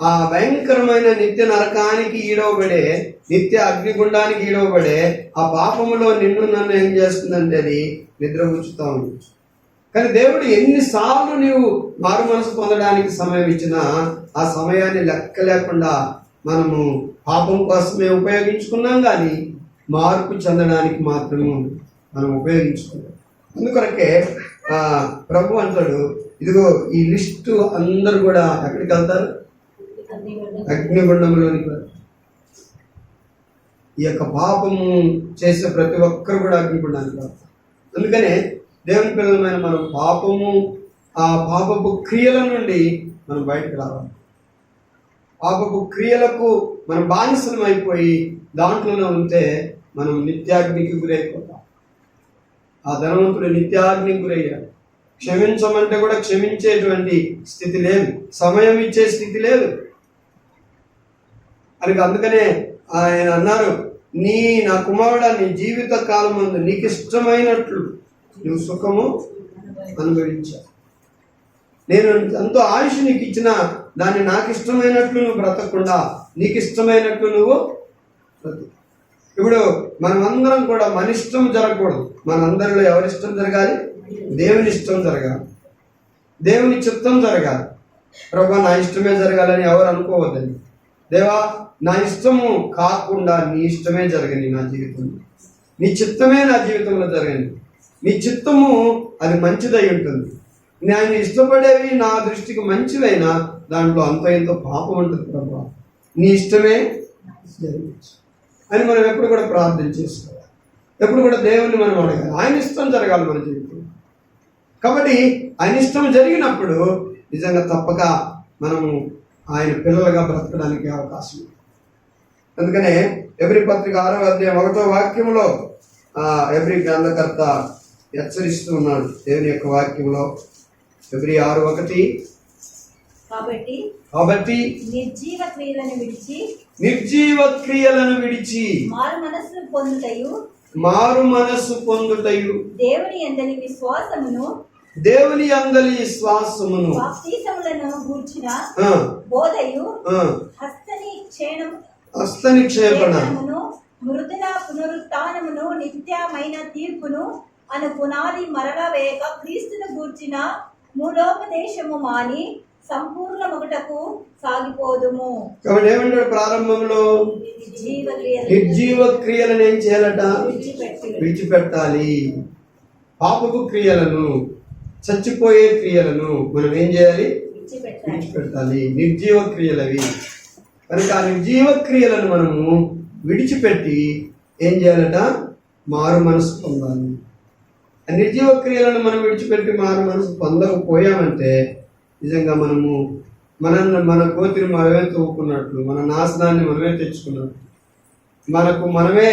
ఆ భయంకరమైన నిత్య నరకానికి ఈడవబడే, నిత్య అగ్నిగుండానికి ఈడవబడే ఆ పాపములో నిన్ను నన్ను ఏం చేస్తుందంటే అది నిద్రపుచ్చుతా ఉంది. కానీ దేవుడు ఎన్నిసార్లు నీవు మారు మనసు పొందడానికి సమయం ఇచ్చినా ఆ సమయాన్ని లెక్క లేకుండా మనము పాపం కోసమే ఉపయోగించుకున్నాం, కానీ మార్పు చెందడానికి మాత్రము మనం ఉపయోగించుకున్నాం. అందుకొరకే ప్రభు అంటాడు, ఇదిగో ఈ లిస్టు అందరూ కూడా ఎక్కడికి వెళ్తారు? అగ్నిగుండంలోనికి వెళ్తారు. ఈ యొక్క పాపము చేసే ప్రతి ఒక్కరు కూడా అగ్నిగుండానికి వెళ్తారు. అందుకనే దేవుని పిల్లలమైన మనం ఆ పాపపు క్రియల నుండి మనం బయటకు రావాలి. పాపపు క్రియలకు మనం బానిసలం అయిపోయి దాంట్లోనే ఉంటే మనం నిత్యాగ్నికి గురైపోతాం. ఆ ధనవంతుడు నిత్యాగ్నికి గురయ్యాడు. క్షమించమంటే కూడా క్షమించేటువంటి స్థితి లేదు, సమయం ఇచ్చే స్థితి లేదు. అందుకనే ఆయన అన్నారు, నా కుమారుడా, నీ జీవిత కాలం ముందు నీకు ఇష్టమైనట్లు నువ్వు సుఖము అనుభవించా. నేను ఎంతో ఆయుష్ నీకు ఇచ్చిన దాన్ని నాకు ఇష్టమైనట్లు నువ్వు బ్రతకకుండా నీకు ఇష్టమైనట్లు నువ్వు బ్రతుకు. ఇప్పుడు మనమందరం కూడా మన ఇష్టం జరగకూడదు. మనందరిలో ఎవరిష్టం జరగాలి? దేవుని ఇష్టం జరగాలి, దేవుని చిత్తం జరగాలి. ప్రభా నా ఇష్టమే జరగాలని ఎవరు అనుకోవద్దండి. దేవా నా ఇష్టము కాకుండా నీ ఇష్టమే జరగని నా జీవితంలో, నీ చిత్తమే నా జీవితంలో జరగని. నీ చిత్తము అది మంచిదై ఉంటుంది. నేను ఇష్టపడేవి నా దృష్టికి మంచివైనా దాంట్లో అంతో ఎంతో పాపం ఉంటుంది. ప్రభా నీ ఇష్టమే జరిగించు అని మనం ఎప్పుడు కూడా ప్రార్థన చేసుకోవాలి. ఎప్పుడు కూడా దేవుణ్ణి మనం అడగాలి. ఆయన ఇష్టం జరగాలి మన జీవితంలో. కాబట్టి ఆయన ఇష్టం జరిగినప్పుడు నిజంగా తప్పక మనము ఆయన పిల్లలుగా బ్రతకడానికి అవకాశం ఉంది. అందుకనే ఎబ్రీ పత్రిక 6వ అధ్యాయం 1వ వాక్యంలో ఎబ్రీ గ్రంథకర్త హెచ్చరిస్తూ ఉన్నాడు దేవుని యొక్క వాక్యంలో. ఎబ్రీ 6:1 కాబట్టి నిర్జీవ క్రియలను విడిచి మారు మనస్సు పొందుటయు దేవుని యందలి విశ్వాసమును హస్తనిక్షేపణను మృతుల పునరుత్థానమును నిత్యమైన తీర్పును అను పునాది మరల వేయక క్రీస్తును గూర్చిన మూలోపదేశము మాని సంపూర్ణముగుటకు సాగిపోదుము. కాబట్టి ఏమంటాడు ప్రారంభంలో? నిర్జీవ క్రియలను ఏం చేయాలట? విడిచిపెట్టాలి. పాపపు క్రియలను, చచ్చిపోయే క్రియలను మనం ఏం చేయాలి? విడిచిపెట్టాలి. నిర్జీవ క్రియలవి కనుక ఆ నిర్జీవ క్రియలను మనము విడిచిపెట్టి ఏం చేయాలట? మారు మనసు పొందాలి. ఆ నిర్జీవ క్రియలను మనం విడిచిపెట్టి మారు మనసు పొందకపోయామంటే నిజంగా మనము మన కోతిని మనమే తవ్వుకున్నట్లు, మన నాశనాన్ని మనమే తెచ్చుకున్నట్లు, మనమే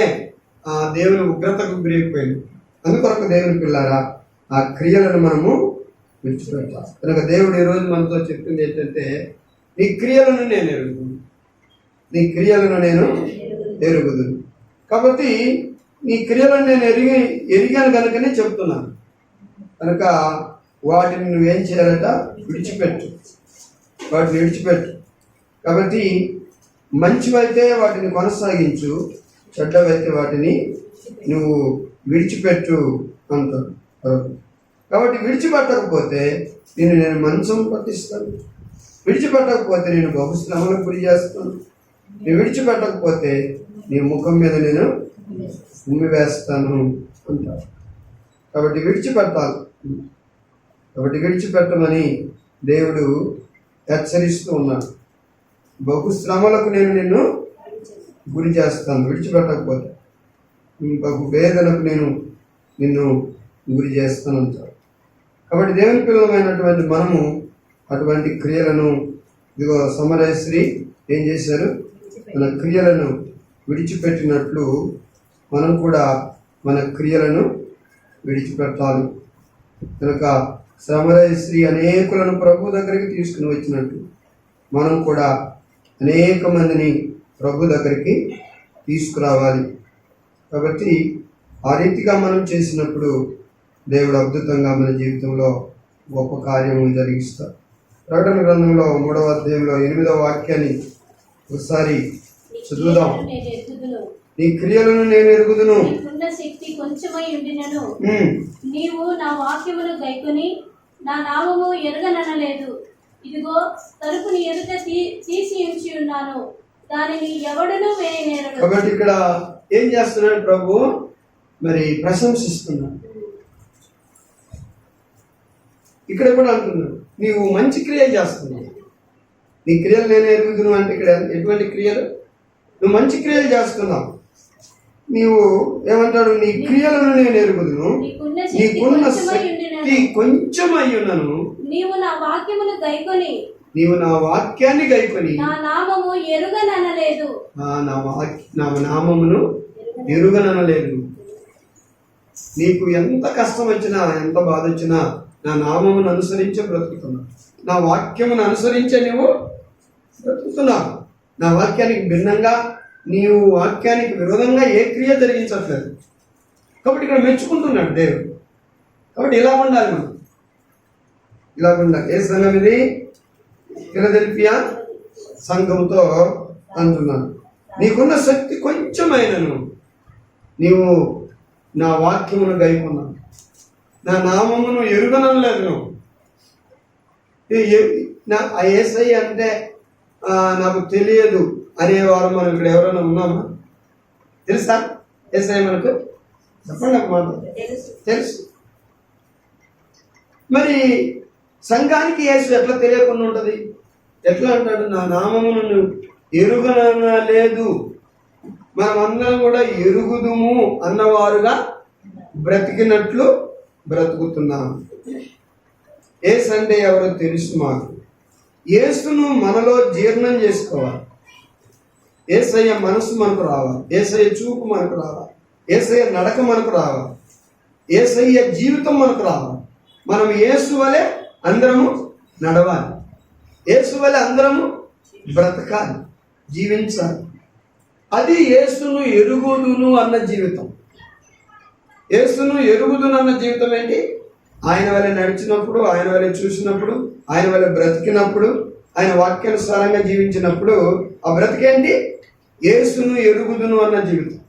దేవుని ఉగ్రతకు గురైపోయింది. అందుకొరకు దేవుని పిల్లారా ఆ క్రియలను మనము విడిచిపెట్టాలి. కనుక దేవుడు ఈరోజు మనతో చెప్పింది ఏంటంటే, నీ క్రియలను నేను ఎరుగుదును, నీ క్రియలను నేను ఎరుగుదును. కాబట్టి నీ క్రియలను నేను ఎరిగాను కనుకనే చెప్తున్నాను. కనుక వాటిని నువ్వేం చేయాలట? విడిచిపెట్టు. వాటిని విడిచిపెట్టు. కాబట్టి మంచివైతే వాటిని కొనసాగించు, చెడ్డవైతే వాటిని నువ్వు విడిచిపెట్టు అంటాడు. కాబట్టి విడిచిపెట్టకపోతే నేను మంచం పట్టిస్తాను, విడిచిపెట్టకపోతే నేను బహుశ్రమలకు గురి చేస్తాను, నేను విడిచిపెట్టకపోతే నీ ముఖం మీద నేను ఉమ్మి వేస్తాను అంటాడు. కాబట్టి విడిచిపెట్టాలి. కాబట్టి విడిచిపెట్టమని దేవుడు హెచ్చరిస్తూ ఉన్నాడు. బహుశ్రమలకు నేను నిన్ను గురి చేస్తాను విడిచిపెట్టకపోతే, బహు వేదనకు నేను నిన్ను గురి చేస్తాను అంటాడు. కాబట్టి దేవుని పిల్లలమైనటువంటి మనము అటువంటి క్రియలను, ఇదిగో సమరయశ్రీ ఏం చేశారు? మన క్రియలను విడిచిపెట్టినట్లు మనం కూడా మన క్రియలను విడిచిపెట్టాలి. కనుక సమరయశ్రీ అనేకులను ప్రభు దగ్గరికి తీసుకుని వచ్చినట్టు మనం కూడా అనేక మందిని ప్రభు దగ్గరికి తీసుకురావాలి. కాబట్టి ఆ రీతిగా మనం చేసినప్పుడు దేవుడు అద్భుతంగా మన జీవితంలో గొప్ప కార్యము జరిగిస్తారు. ప్రకటన గ్రంథంలో 3వ అధ్యాయంలో 8వ వాక్యాన్ని ఒకసారి చదువుదాం. నీ క్రియలను నేను ఎరుగుదును. నీకున్న శక్తి కొంచెమై ఉండినను ఉమ్. నీవు నా వాక్యమును గైకొని నా నామము ఎరుగననలేదు. ఇదిగో తలుపుని ఎదుట తీసి ఉంచి ఉన్నాను, దానిని ఎవడునూ వేయనేరడు. కాబట్టి ఇక్కడ ఏం చేస్తున్నాడు ప్రభు? మరి ప్రశంసిస్తున్నాడు. ఇక్కడ కూడా అంటున్నాడు, నీవు మంచి క్రియ చేస్తున్నావు, నీ క్రియలు నేను ఎరుగుదును. అంటే ఇక్కడ ఎటువంటి క్రియలు? నువ్వు మంచి క్రియలు చేస్తున్నావు. నీవు ఏమంటాడు? నీ క్రియలను నేను ఎరుగుదును, నీకున్న శక్తి కొంచెం అయ్యున్నాను, నీవు నా వాక్యమును గైకొని నీవు నా వాక్యాన్ని గైకొని నా నామము ఎరుగననలేదు. నా నామమును ఎరుగననలేదు. నీకు ఎంత కష్టం వచ్చినా, ఎంత బాధ వచ్చినా నా నామమును అనుసరించే బ్రతుకుతున్నావు. నా వాక్యమును అనుసరించే నువ్వు బ్రతుకుతున్నావు. నా వాక్యానికి భిన్నంగా, నీవు వాక్యానికి విరోధంగా ఏ క్రియ జరిగించట్లేదు. కాబట్టి ఇక్కడ మెచ్చుకుంటున్నాడు దేవుడు. కాబట్టి ఇలా ఉండాలి మనం, ఇలా ఉండాలి. ఏ సంఘం ఇది? ఫిలదెల్ఫియా సంఘంతో అంటున్నాను. నీకున్న శక్తి కొంచెమైనను నీవు నా వాక్యమును గైకున్నావు, నా నామమును ఎరుగనలేదు. నువ్వు ఆ యేసై అంటే నాకు తెలియదు అనేవారు మనం ఇక్కడ ఎవరైనా ఉన్నామా? తెలుసా యేసై మనకు? చెప్పండి నాకు మాట. తెలుసు. మరి సంఘానికి యేసు ఎట్లా తెలియకుండా ఉంటుంది? ఎట్లా అంటాడు? నా నామమును నువ్వు ఎరుగనలేదు. మనమందరం కూడా ఎరుగుదుము అన్నవారుగా బ్రతికినట్లు బ్రతుకుతున్నాము. యేసు అంటే ఎవరో తెలుసు మాకు. యేసును మనలో జీర్ణం చేసుకోవాలి. యేసయ్య మనసు మనకు రావాలి, యేసయ్య చూపు మనకు రావాలి, యేసయ్య నడక మనకు రావాలి, యేసయ్య జీవితం మనకు రావాలి. మనం యేసు వలె అందరము నడవాలి, యేసు వలె అందరము బ్రతకాలి, జీవించాలి. అది యేసును ఎరుగుదును అన్న జీవితం. యేసును ఎరుగుదును అన్న జీవితం ఏంటి? ఆయన వల్ల నడిచినప్పుడు, ఆయన వల్ల చూసినప్పుడు, ఆయన వల్ల బ్రతికినప్పుడు, ఆయన వాక్యానుసారంగా జీవించినప్పుడు ఆ బ్రతికేంటి? యేసును ఎరుగుదును అన్న జీవితం.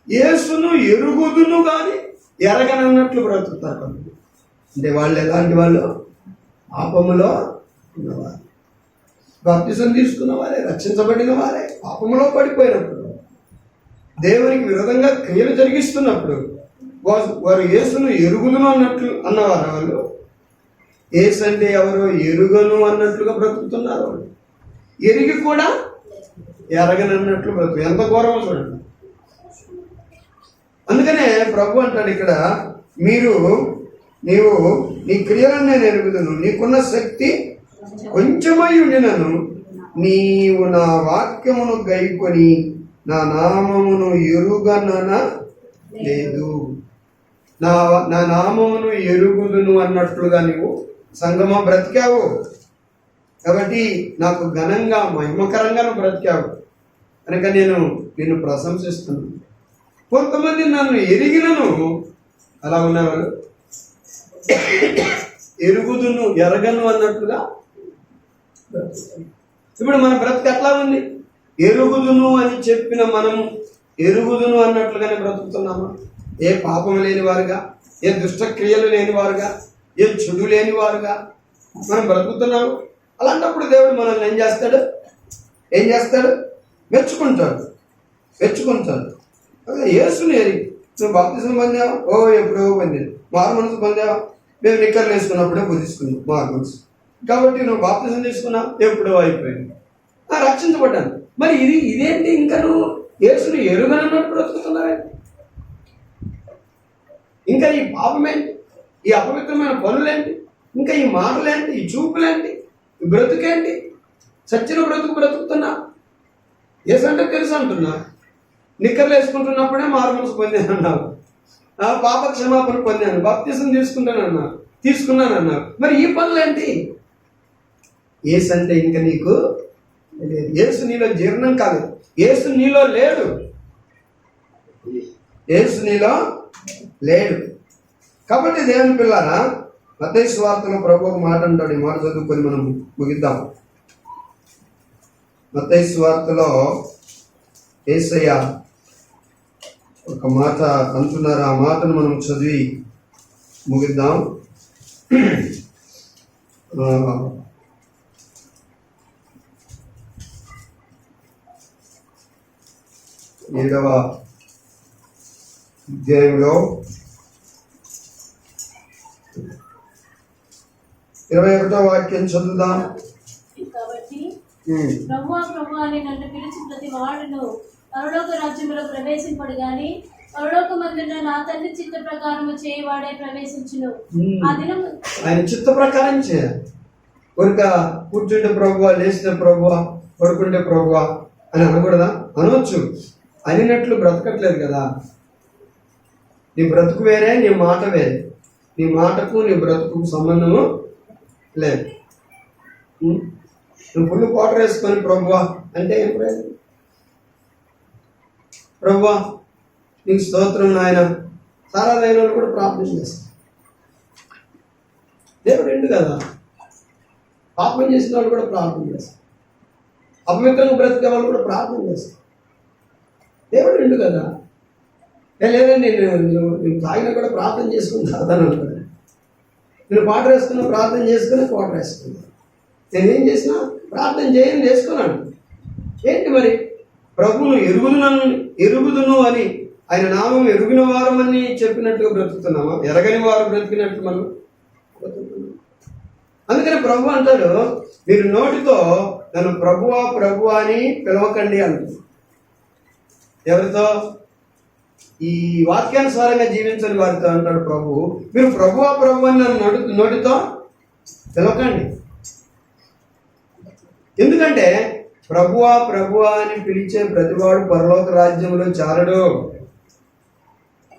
యేసును ఎరుగుదును కానీ ఎరగనన్నట్లు బ్రతుకుతారు. అంటే వాళ్ళు ఎలాంటి వాళ్ళు? పాపములో ఉన్నవారు, బాప్తిసం తీసుకున్న వారే, రక్షించబడిన వారే. పాపములో పడిపోయినప్పుడు, దేవునికి విరోధంగా క్రియలు జరిగిస్తున్నప్పుడు వారు యేసును ఎరుగుదును అన్నట్లు అన్నవారు. వాళ్ళు యేసు అంటే ఎవరో ఎరుగను అన్నట్లుగా బ్రతుకుతున్నారు. వాళ్ళు ఎరిగి కూడా ఎరగనన్నట్లు బ్రతుకు. ఎంత ఘోరమో చూడండి. అందుకనే ప్రభు అంటాడు ఇక్కడ, నీవు నీ క్రియలను నేను ఎరుగుదును, నీకున్న శక్తి కొంచెమై ఉండినను నీవు నా వాక్యమును గైకొని నా నామమును ఎరుగనన లేదు. నా నామమును ఎరుగుదును అన్నట్లుగా నీవు సంగమా బ్రతికావు. కాబట్టి నాకు ఘనంగా, మహిమకరంగా నువ్వు బ్రతికావు కనుక నేను నిన్ను ప్రశంసిస్తున్నాను. కొంతమంది నన్ను ఎరిగినను అలా ఉన్నవాళ్ళు ఎరుగుదును ఎరగను అన్నట్లుగా. ఇప్పుడు మన బ్రతుకు ఎట్లా ఉంది? ఎరుగుదును అని చెప్పిన మనము ఎరుగుదును అన్నట్లుగానే బ్రతుకుతున్నామా? ఏ పాపం లేని వారుగా, ఏ దుష్టక్రియలు లేని వారుగా, ఏ చెడు లేని వారుగా మనం బ్రతుకుతున్నాము. అలాంటప్పుడు దేవుడు మనల్ని ఏం చేస్తాడు? మెచ్చుకుంటాడు. యేసుని ఎరిగి నువ్వు బాప్తిసం పొందావా? ఎప్పుడో పొందాను. మారు మనసు పొందావా? మేము నిక్కర్లు వేసుకున్నప్పుడే బుద్ధిస్తున్నాం మారు మనసు. కాబట్టి నువ్వు బాప్తిసం తీసుకున్నావు, ఎప్పుడో అయిపోయింది, రక్షించబడ్డాను. మరి ఇదేంటి? ఇంకా నువ్వు యేసుని ఎరుగనన్నట్టు బ్రతుకుతున్నావేంటి? ఇంకా ఈ పాపమేంటి? ఈ అపవిత్రమైన పనులేంటి? ఇంకా ఈ మాటలేంటి? ఈ చూపులేంటి? ఈ బ్రతుకేంటి? సచ్చిన బ్రతుకుతున్నా. యేసు అంటే తెలుసు అంటున్నా. నిక్కర్లు వేసుకుంటున్నప్పుడే మారు మనసు పొందాను అన్నావు, పాప క్షమాపణ పొందాను, బాప్తిసం తీసుకున్నానన్నావు. మరి ఈ పనులేంటి? యేసు అంటే ఇంకా నీకు లేదు. యేసు నీలో జీర్ణం కాలేదు. యేసు నీలో లేడు. యేసు నీలో లేడు. కాబట్టి దేవుని పిల్లారా, మత్తయి సువార్తలో ప్రభు ఒక మాట అంటాడు. ఈ మాట చదువుకొని మనం ముగిద్దాం. మత్తయి సువార్తలో యేసయ్య ఒక మాట అంటున్నారు. ఆ మాటను మనం చదివి ముగిద్దాం. 7వ అధ్యాయంలో 21వ వాక్యం చదువుదాం. కాబట్టి ప్రభువా ప్రభువా అని నన్ను పిలిచి ప్రతి వాడును పరలోక రాజ్యంలో ప్రవేశింపడు గాని పరలోకమందున్న నా తండ్రి చిత్త ప్రకారము చేయవాడే ప్రవేశించును. ఆ దినం ఆయన చిత్త ప్రకారం చేయాలి. కొరిక కూర్చుంటే ప్రభువా, లేచిన ప్రభువా, పడుకుంటే ప్రభువా అని అనకూడదా? అనవచ్చు. అనినట్లు బ్రతకట్లేదు కదా. నీ బ్రతుకు వేరే, నీ మాట వేరే. నీ మాటకు నీ బ్రతుకు సంబంధము లేదు. నువ్వు ఫుల్ క్వార్టర్ వేసుకొని ప్రభువా అంటే ఏం ప్రయోజనం? ప్రభువా నీకు స్తోత్రం నాయన. చాలా దైన కూడా ప్రార్థన చేస్తారు. దేవుడు ఎండు కదా. పాపం చేసిన వాళ్ళు కూడా ప్రార్థన చేస్తారు. అపవిత్రంగా బ్రతికే వాళ్ళు కూడా ప్రార్థన చేస్తారు. దేవుడు ఎండు కదా. లేదండి నేను తాగినా కూడా ప్రార్థన చేసుకుని తాగుతాను అనుకోండి. నేను క్వార్టర్ వేసుకున్నా, ప్రార్థన చేసుకుని క్వార్టర్ వేసుకున్నాను. నేనేం చేసినా ప్రార్థన చేయని చేసుకున్నాను. ఏంటి మరి? ప్రభువును ఎరుగుదును అని ఆయన నామం ఎరుగిన వారమని చెప్పినట్టుగా బ్రతుకుతున్నామా? ఎరగని వారు బ్రతికినట్టు మనం బ్రతుకుతున్నాం. అందుకని ప్రభు అంటాడు, మీరు నోటితో నన్ను ప్రభువా ప్రభువా అని పిలవకండి అంటారు. ఎవరితో? ఈ వాక్యానుసారంగా జీవించని వారితో అంటాడు ప్రభు. మీరు ప్రభువా ప్రభు అని నన్ను నోటితో పిలవకండి. ఎందుకంటే ప్రభువా ప్రభువా అని పిలిచే ప్రతివాడు పరలోక రాజ్యంలో చాలడు.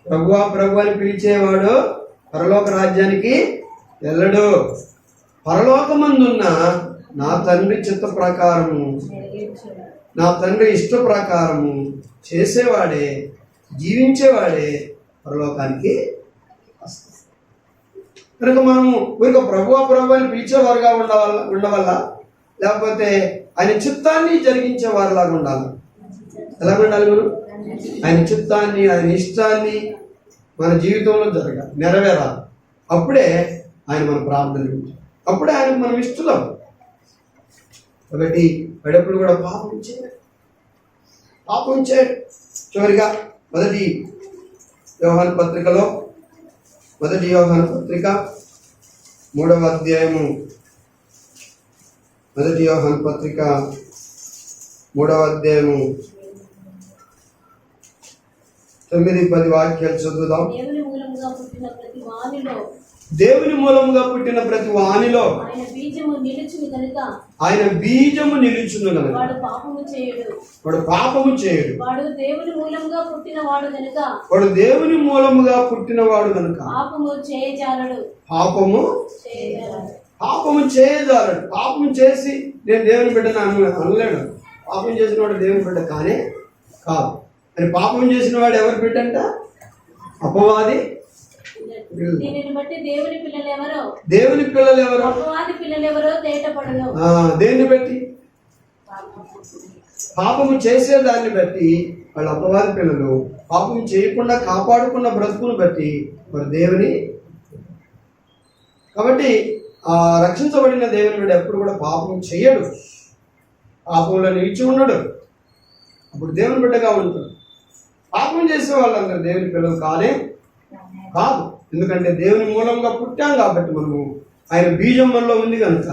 ప్రభువా ప్రభు అని పిలిచేవాడు పరలోక రాజ్యానికి వెళ్ళడు. పరలోకమందున్న నా తండ్రి చిత్త ప్రకారము, నా తండ్రి ఇష్ట ప్రకారము చేసేవాడే, జీవించేవాడే పరలోకానికి వస్తాడు. కనుక మనము ఊరిక ప్రభువా ప్రభు అని పిలిచేవారుగా ఉండవల్ల, లేకపోతే ఆయన చిత్తాన్ని జరిగించే వారిలాగా ఉండాలి. ఎలా ఉండాలి? మనం ఆయన చిత్తాన్ని, ఆయన ఇష్టాన్ని మన జీవితంలో నెరవేరాలి. అప్పుడే ఆయన మన ప్రార్థన, అప్పుడే ఆయనకు మనం ఇష్టం. కాబట్టి వాడెప్పుడు కూడా పాపం చేయడు. చివరిగా మొదటి యోహాను పత్రికలో, మొదటి యోహాను పత్రిక 3వ అధ్యాయము, మొదటి యోహాను పత్రిక 3వ అధ్యాయము 9-10 వాక్యాలు చదువుదాం. దేవుని మూలముగా పుట్టిన ప్రతి వానిలో ఆయన బీజము నిలుచును గనుక వాడు పాపము చేయడు. వాడు దేవుని మూలముగా పుట్టినవాడు గనుక పాపము చేయజాలడు. పాపం చేసి నేను దేవుని బిడ్డను అనలేడు. పాపం చేసిన వాడు దేవుని బిడ్డ కానే కాదు. అని పాపం చేసిన వాడు ఎవరి బిడ్డ అంట? అపవాది. దీనిని బట్టి దేవుని పిల్లలు ఎవరో అపవాది పిల్లలు ఎవరో తేటపడను. దేన్ని బట్టి? పాపము చేసే దాన్ని బట్టి వాళ్ళు అపవాది పిల్లలు. పాపం చేయకుండా కాపాడుకున్న బ్రతుకును బట్టి వారు దేవుని. కాబట్టి ఆ రక్షించబడిన దేవుని బిడ్డ ఎప్పుడు కూడా పాపం చేయడు, పాపంలో నిలిచి ఉండడు. అప్పుడు దేవుని బిడ్డగా ఉంటాడు. పాపం చేసే వాళ్ళందరూ దేవుని పిల్లలు కాదు. ఎందుకంటే దేవుని మూలంగా పుట్టాం కాబట్టి మనము. ఆయన బీజం మనలో ఉంది కనుక,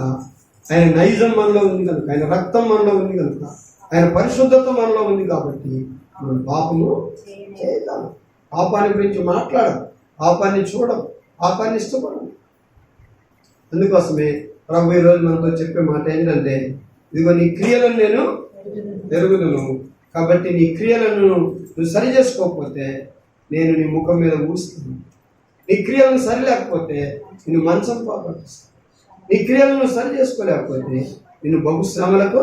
ఆయన నైజం మనలో ఉంది కనుక, ఆయన రక్తం మనలో ఉంది కనుక, ఆయన పరిశుద్ధత మనలో ఉంది కాబట్టి మనం పాపము చేద్దాం. పాపాన్ని గురించి మాట్లాడడం, పాపాన్ని చూడడం, పాపాన్ని ఇష్టపడడం. అందుకోసమే ప్రభు ఈరోజు మనతో చెప్పే మాట ఏంటంటే, ఇదిగో నీ క్రియలను నేను ఎరుగుదును. కాబట్టి నీ క్రియలను నువ్వు సరి చేసుకోకపోతే నేను నీ ముఖం మీద ఊస్తాను. నీ క్రియలను సరి లేకపోతే నిన్ను మంచం పాపడిస్తాను. నీ క్రియలను సరి చేసుకోలేకపోతే నిన్ను బహుశ్రమలకు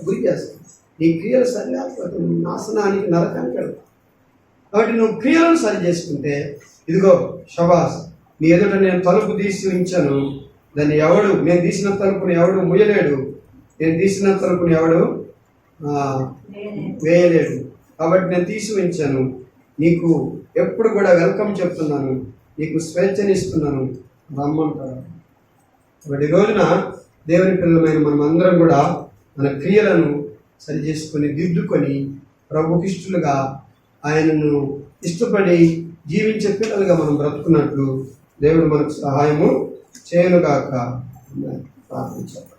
గురి చేస్తాను. నీ క్రియలు సరి లేకపోతే నువ్వు నాశనానికి, నరకానికి వెళ్తావు. కాబట్టి నువ్వు క్రియలను సరి చేసుకుంటే, ఇదిగో షబాస్, నీ ఎదుట నేను తలుపు తీసి ఉంచాను, దాన్ని నేను తీసిన తలుపుని ఎవడు ముయ్యలేడు, నేను తీసిన తలుపుని ఎవడు వేయలేడు. కాబట్టి నేను తీసి ఉంచాను, నీకు ఎప్పుడు కూడా వెల్కమ్ చెప్తున్నాను, నీకు స్వేచ్ఛనిస్తున్నాను, రమ్మంటారు. కాబట్టి ఈ రోజున దేవుని పిల్లలమైన మనం అందరం కూడా మన క్రియలను సరి చేసుకొని దిద్దుకొని ప్రభుకిష్టులుగా ఆయనను ఇష్టపడి జీవించే పిల్లలుగా మనం బ్రతుకున్నట్లు దేవుడు మనకు సహాయము చేయనుగాక. ప్రార్థించాలి.